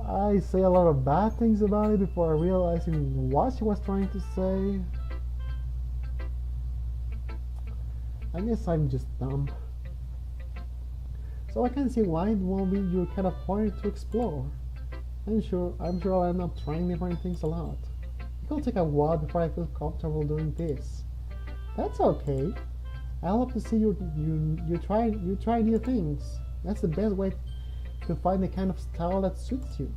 I say a lot of bad things about it before realizing what she was trying to say. I guess I'm just dumb. So I can see why it won't be your kind of point to explore. I'm sure I'll end up trying different things a lot. It'll take a while before I feel comfortable doing this. That's okay. I love to see you try new things. That's the best way to find the kind of style that suits you.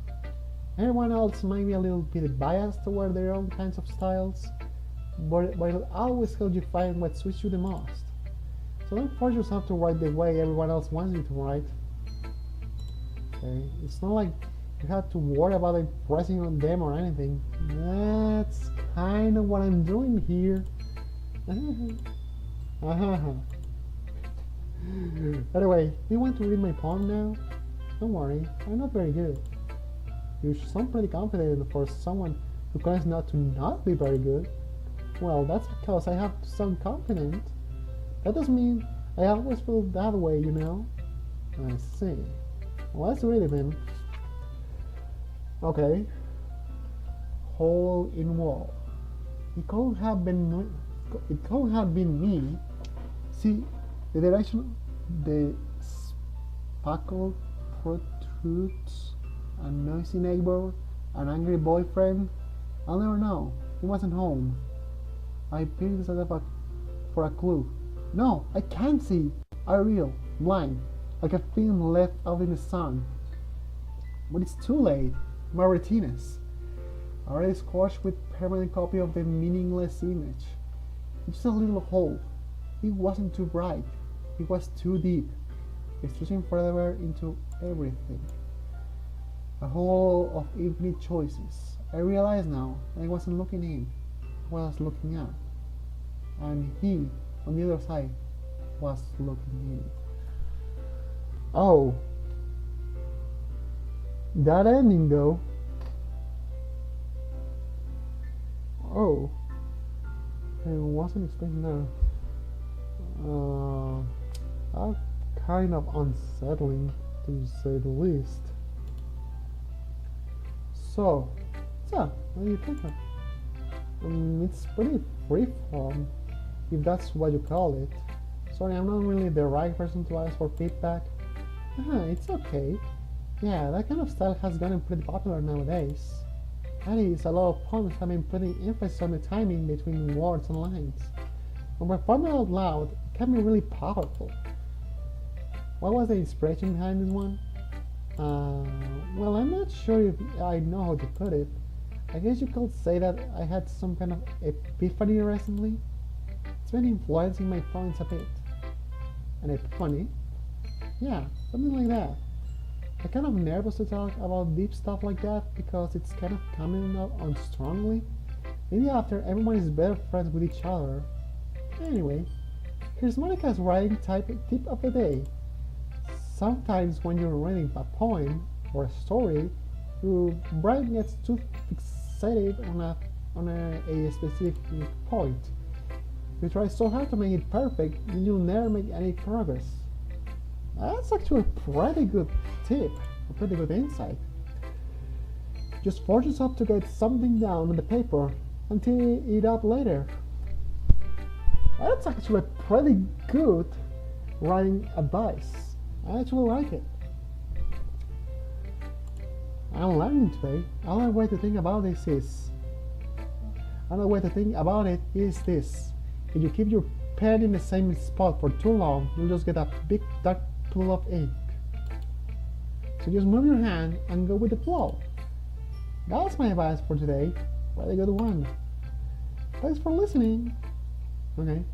Everyone else might be a little bit biased toward their own kinds of styles, but it'll always help you find what suits you the most. So don't force yourself to write the way everyone else wants you to write. Okay? It's not like you have to worry about impressing on them or anything. That's kind of what I'm doing here. Anyway, do you want to read my poem now? Don't worry, I'm not very good. You sound pretty confident for someone who claims not be very good. Well, that's because I have to sound confident. That doesn't mean I always feel that way, you know? I see. Well, let's read it then. Okay. Hole in wall. It could have been me. See, the direction the spackle protrudes, a noisy neighbor, an angry boyfriend. I'll never know. He wasn't home. I peered inside for a clue. No, I can't see. I'm real, blind, like a film left out in the sun. But it's too late. My retinas are already scorched with permanent copy of the meaningless image. It's just a little hole. It wasn't too bright. It was too deep, stretching forever into everything. A hole of infinite choices. I realize now I wasn't looking in, I was looking out. And he, on the other side, was looking in. Oh. That ending though. Oh. I wasn't expecting that. Uh, kind of unsettling, to say the least. So, what do you think of? It's pretty freeform, if that's what you call it. Sorry, I'm not really the right person to ask for feedback. It's okay. Yeah, that kind of style has gotten pretty popular nowadays. That is, a lot of poems have been putting emphasis on the timing between words and lines. When performed out loud, it can be really powerful. What was the inspiration behind this one? Well, I'm not sure if I know how to put it. I guess you could say that I had some kind of epiphany recently. It's been influencing my poems a bit. An epiphany? Yeah, something like that. I'm kind of nervous to talk about deep stuff like that because it's kind of coming out on strongly. Maybe after everyone is better friends with each other. Anyway, here's Monica's writing tip of the day. Sometimes when you're reading a poem or a story, your brain gets too fixated on a specific point. If you try so hard to make it perfect, you'll never make any progress. That's actually a pretty good tip, a pretty good insight. Just force yourself to get something down on the paper and tee it up later. That's actually pretty good writing advice. I actually like it. I'm learning today. Another way to think about this is this. If you keep your pen in the same spot for too long, you'll just get a big dark pool of ink. So just move your hand and go with the flow. That's my advice for today. Really good one. Thanks for listening. Okay.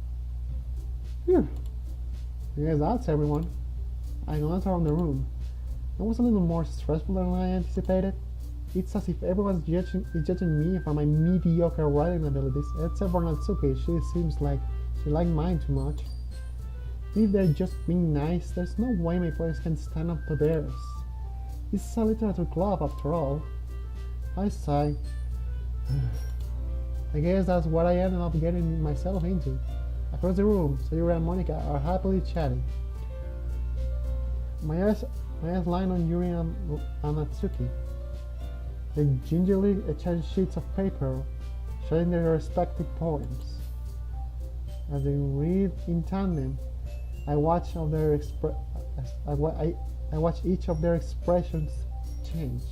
Phew. I guess that's everyone. I glanced around the room. It was a little more stressful than I anticipated. It's as if everyone's judging me for my mediocre writing abilities, except for Natsuki. She seems like she liked mine too much. If they're just being nice, there's no way my voice can stand up to theirs. It's a literature club after all. I sigh. I guess that's what I ended up getting myself into. Across the room, Sayuri and Monica are happily chatting. My eyes line on Yuri and Natsuki. They gingerly exchange sheets of paper, showing their respective poems. As they read in tandem, I watch each of their expressions change.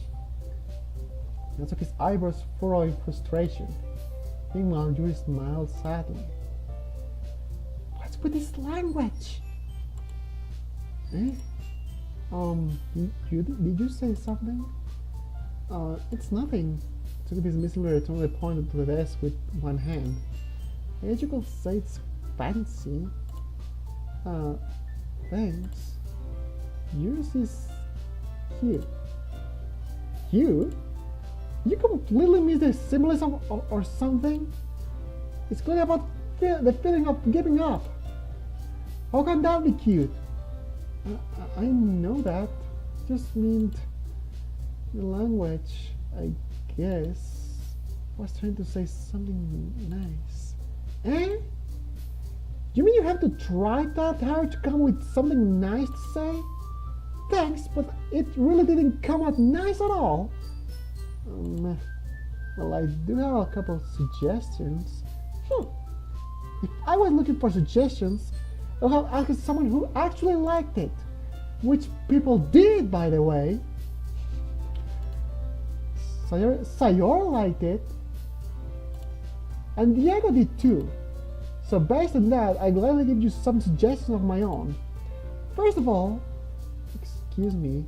Natsuki's eyebrows furrow in frustration. Meanwhile, Yuri smiles sadly. What's with this language? Eh? Did you say something? It's nothing. Tsuki dismissively returned pointed to the desk with one hand. I guess you could say it's fancy. Thanks. Yours is here. You? You completely missed the symbolism or something? It's clearly about the feeling of giving up. How can that be cute? I know that. Just meant the language, I guess. I was trying to say something nice. Eh? You mean you have to try that hard to come with something nice to say? Thanks, but it really didn't come out nice at all. Well, I do have a couple of suggestions. If I was looking for suggestions, I would have asked someone who actually liked it. Which people did, by the way. Sayori liked it. And Diego did too. So based on that, I gladly give you some suggestions of my own. First of all, excuse me,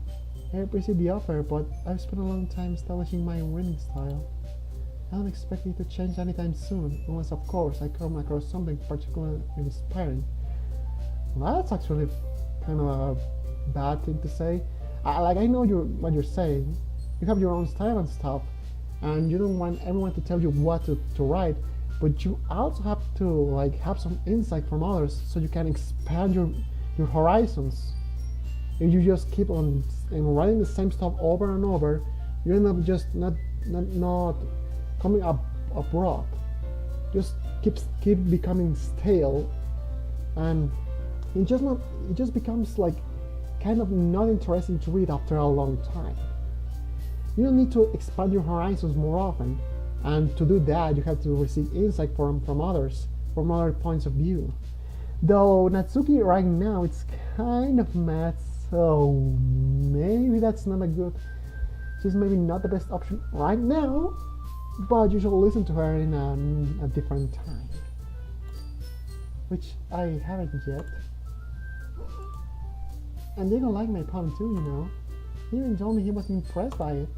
I appreciate the offer, but I've spent a long time establishing my reading style. I don't expect it to change anytime soon, unless of course I come across something particularly inspiring. Well, that's actually kind of a bad thing to say. I know what you're saying. You have your own style and stuff, and you don't want everyone to tell you what to write, but you also have to have some insight from others so you can expand your horizons. If you just keep on writing the same stuff over and over, you end up just not coming up abroad. Just keep becoming stale and it just becomes like kind of not interesting to read after a long time. You don't need to expand your horizons more often, and to do that you have to receive insight from others, from other points of view. Though Natsuki right now it's kind of mad, so maybe that's not a good, she's maybe not the best option right now, but you should listen to her in a different time, which I haven't yet. And Diego liked my poem too, you know. He even told me he was impressed by it.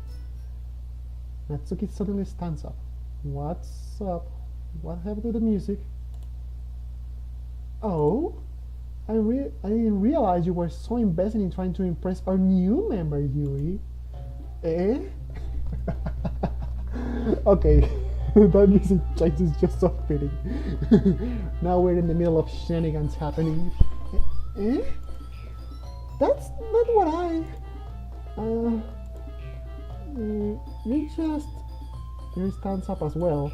Natsuki suddenly stands up. What's up? What happened to the music? Oh, I didn't realize you were so invested in trying to impress our new member, Yuri. Eh? Okay, that music choice is just so fitting. Now we're in the middle of shenanigans happening. Eh? That's not what I... Yuri stands up as well.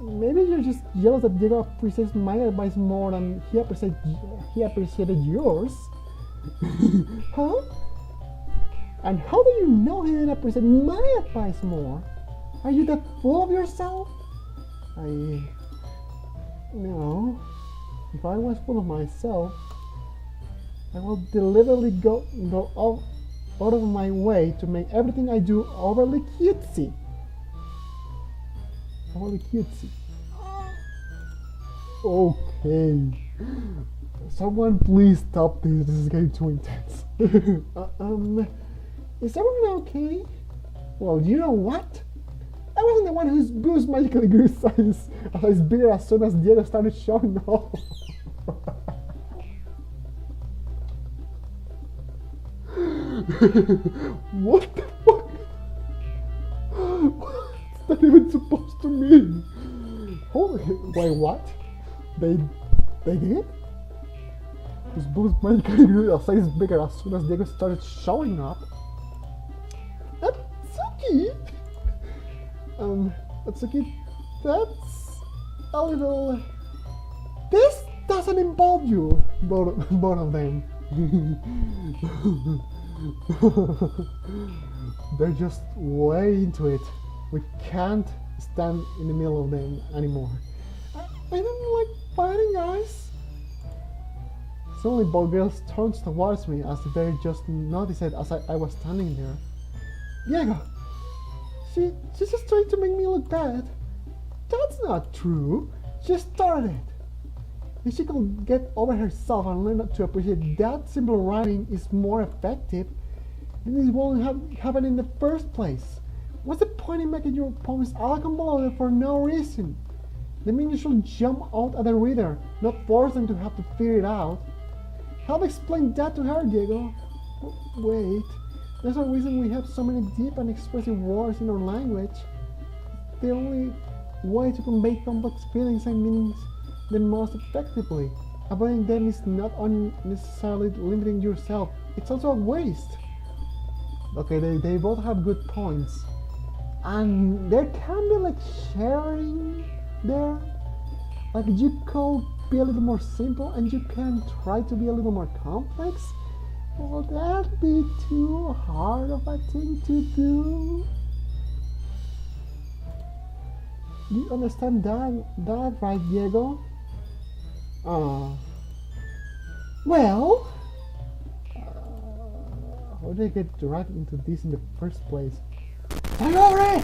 Maybe you're just jealous that Diego appreciates my advice more than he appreciated yours. Huh? And how do you know he didn't appreciate my advice more? Are you that full of yourself? No. If I was full of myself, I will deliberately go out of my way to make everything I do overly cutesy. Overly cutesy. Okay. Someone please stop this. This is getting too intense. Is everyone okay? Well, you know what? I wasn't the one whose boobs magically grew size bigger as soon as Diego started showing off. What the fuck? What's that even supposed to mean? Holy, wait, what? They did? His boobs magically grew a size bigger as soon as Diego started showing up. Natsuki! Natsuki, that's a little... This doesn't involve you, both of them. They're just way into it. We can't stand in the middle of them anymore. I don't like fighting, guys. Suddenly both girls turned towards me as if they just noticed it as I was standing there. Diego! She's just trying to make me look bad. That's not true. She started. If she could get over herself and learn to appreciate that simple writing is more effective, then this won't happen in the first place. What's the point in making your poems alcohol for no reason? The mean you should jump out at the reader, not force them to have to figure it out. Help explain that to her, Diego. Wait, there's a reason we have so many deep and expressive words in our language. The only way to convey complex feelings and meanings the most effectively. Avoiding them is not unnecessarily limiting yourself. It's also a waste. Okay, they both have good points. And there can be like sharing there. Like you could be a little more simple and you can try to be a little more complex. Will that be too hard of a thing to do? Do you understand that right, Diego? Well, how did I get right into this in the first place? Sayori!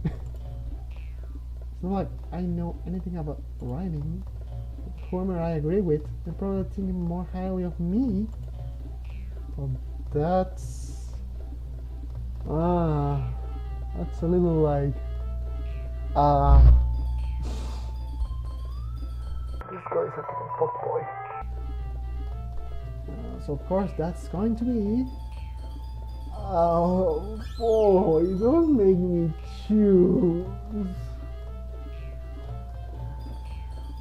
It's not like I know anything about writing. Whoever I agree with, they're probably thinking more highly of me. But that's a little like this guy is a fucking fuckboy. So of course that's going to be oh boy, don't make me choose.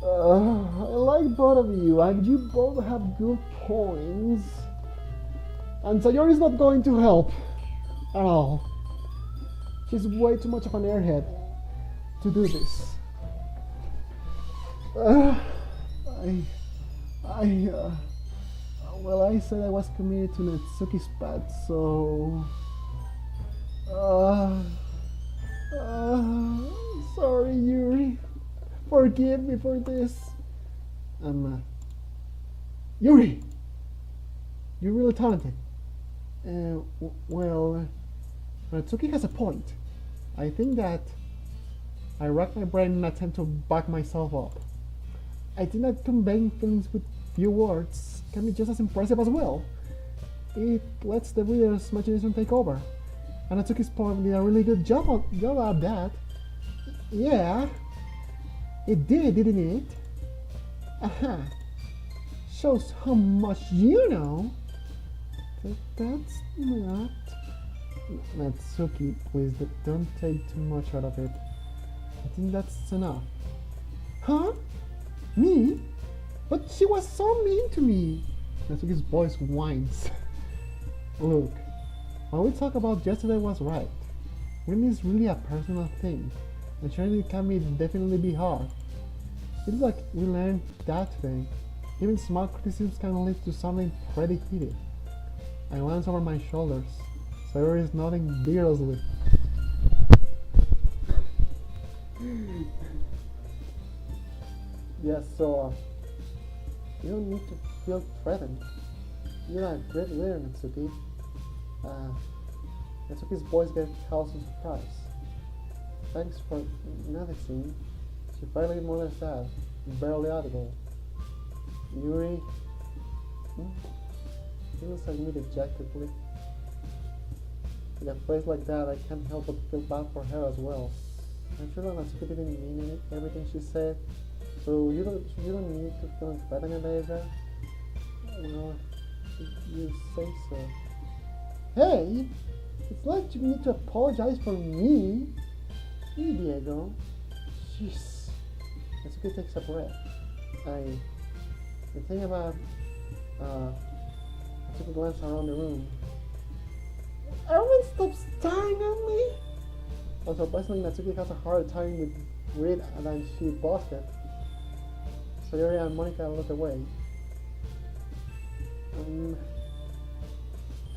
I like both of you and you both have good points. And Sayori is not going to help at all. She's way too much of an airhead to do this. I, well, I said I was committed to Natsuki's path, so. Uh, Sorry, Yuri. Forgive me for this. Yuri! You're really talented. Well, Natsuki has a point. I think that I racked my brain in an attempt to back myself up. I think that conveying feelings with few words can be just as impressive as well. It lets the reader's imagination take over. And Natsuki's point did a really good job at that. Yeah, it did, didn't it? Aha. Shows how much you know. But that's not... Natsuki, please don't take too much out of it. I think that's enough. Huh? Me? But she was so mean to me. Natsuki's voice whines. Look, what we talked about yesterday was right. Winning is really a personal thing, and sharing it can definitely be hard. It's like we learned that today. Even small criticisms can lead to something pretty heated. I glance over my shoulders. Sayori is nodding vigorously. Yes, so you don't need to feel threatened. You're a great leader, Natsuki. Natsuki's voice gave Chaos a surprise. Thanks for noticing. She finally mutters that, barely audible. Yuri? She looks at me dejectedly. With a face like that, I can't help but feel bad for her as well. I'm sure that Natsuki didn't mean everything she said, so you don't need to feel threatened either. Well, you say so. Hey! It's like you need to apologize for me. Hey, Diego. Jeez. Natsuki takes a breath. I think about I took a glance around the room. Everyone stops staring at me. Well, surprisingly, Natsuki has a harder time with it than she boasted. Sayori and Monica look away.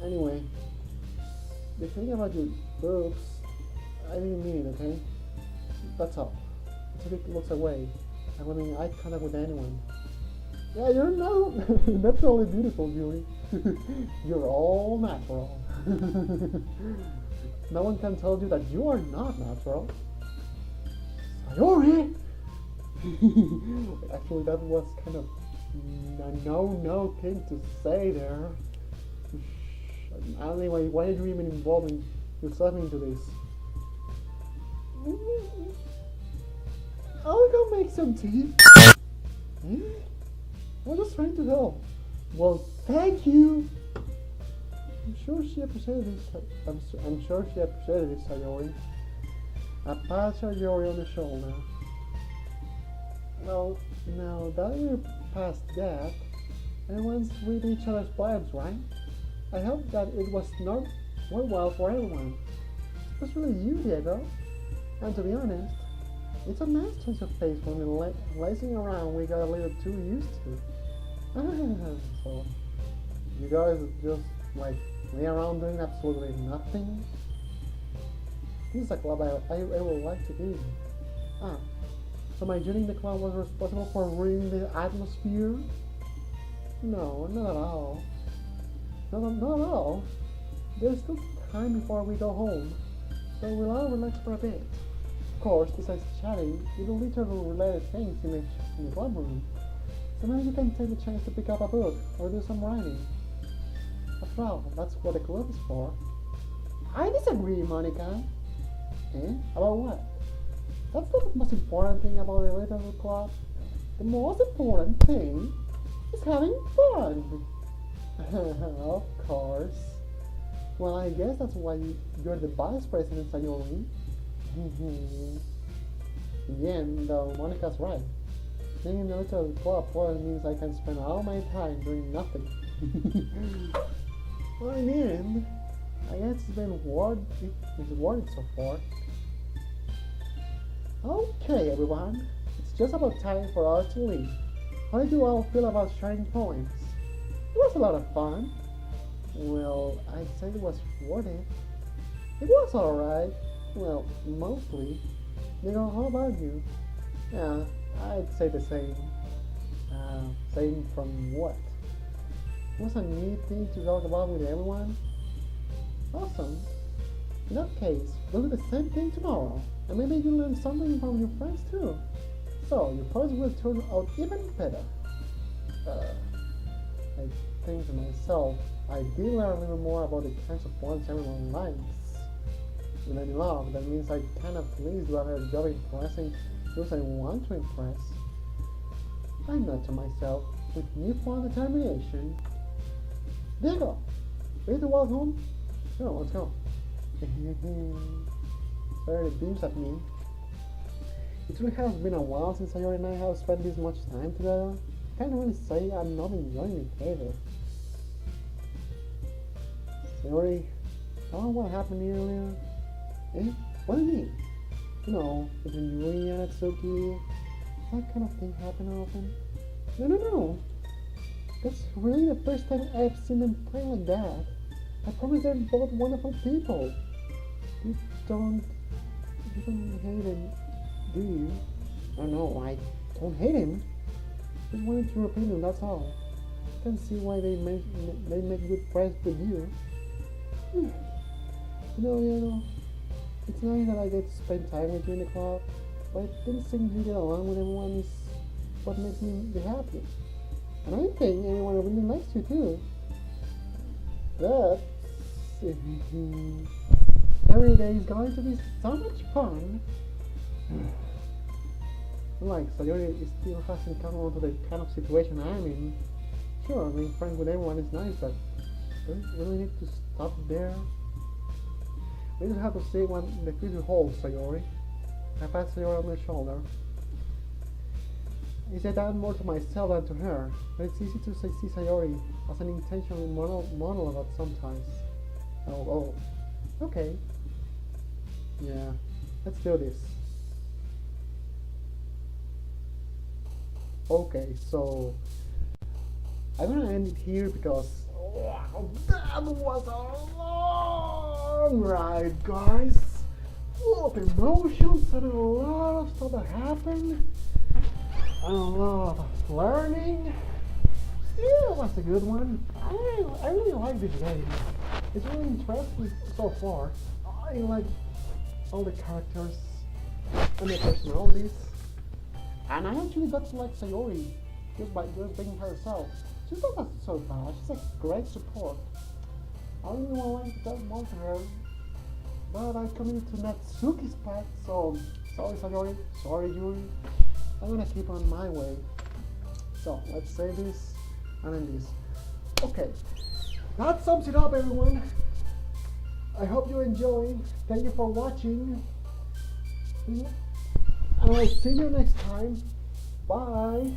Anyway, the thing about your boobs, I didn't mean it, okay? That's all. Natsuki looks away. I'm not making eye contact with anyone. Yeah, you're not naturally beautiful, Yuri. You're all natural. No one can tell you that you are not natural. Sayori! Actually, that was kind of a no thing to say there. Anyway, why are you even involving yourself into this? I'll go make some tea. I'm just trying to help. Well, thank you. I'm sure she appreciated this. I'm sure she appreciated this, Sayori. I pat Sayori on the shoulder. Well, now that we're past that, everyone's with each other's vibes, right? I hope that it was not worthwhile for everyone, especially you, Diego. And to be honest, it's a nice change of pace from the lazing around we got a little too used to. So, you guys just like lay around doing absolutely nothing? This is a club I would like to be. So my joining the club was responsible for ruining the atmosphere? No, not at all. Not at all. There's still time before we go home, so we'll all relax for a bit. Of course, besides chatting, we will literally related things in the club room. So now you can take the chance to pick up a book or do some writing. After all, that's what the club is for. I disagree, Monica. About what? That's not the most important thing about the little club. The most important thing is having fun. Of course. Well, I guess that's why you're the vice president, Sayori. Again, though, Monica's right. Being in the little club probably means I can spend all my time doing nothing. Well, in the end, I guess it's worth it so far. Okay, everyone, it's just about time for us to leave. How did you all feel about sharing poems? It was a lot of fun. Well, I'd say it was worth it. It was alright. Well, mostly. Diego, how about you? Yeah, I'd say the same. Same from what? It was a neat thing to talk about with everyone. Awesome. In that case, we'll do the same thing tomorrow. And maybe you'll learn something from your friends too. So, your poems will turn out even better. I think to myself, I did learn a little more about the kinds of poems everyone likes. When I love, that means I kind of please do a better job impressing those I want to impress. I nod to myself with newfound determination. Diego, ready to walk home? Sure, let's go. Sorry, beams at me. It really has been a while since Sayori and I have spent this much time together. I can't really say I'm not enjoying it either. Sayori, I don't know what happened earlier. Eh? What do you mean? You know, between Yuri and Atsuki, that kind of thing happen often? No. That's really the first time I've seen them play like that. I promise they're both wonderful people. You don't hate him, do you? Oh no, I don't hate him. Just wanted your opinion, that's all. I can see why they make good friends with you. You know, it's nice that I get to spend time with you in the club, but I think seeing you get along with everyone is what makes me be happy. And I think everyone really likes you too. But every day is going to be so much fun. Like, Sayori still hasn't come on to the kind of situation I'm in. Sure, being friends with everyone is nice, but do we really need to stop there? We just have to see what the future holds, Sayori. I pat Sayori on the shoulder. I said that more to myself than to her, but it's easy to see Sayori as an intentional monologue sometimes. Oh, okay. Yeah, let's do this. Okay, so I'm gonna end it here because that was a long ride, guys. Full of emotions and a lot of stuff that happened. And a lot of learning. Yeah, it was a good one. I really like this game. It's really interesting so far. I like all the characters and the personalities. And I actually got to like Sayori just by just being herself. She's not so bad. She's a great support. I really want to tell more to her, but I committed to Natsuki's path, so sorry Sayori, sorry Yuri. I'm gonna keep on my way. So let's say this and then this. Okay, that sums it up, everyone. I hope you enjoyed. Thank you for watching. And I'll see you next time. Bye.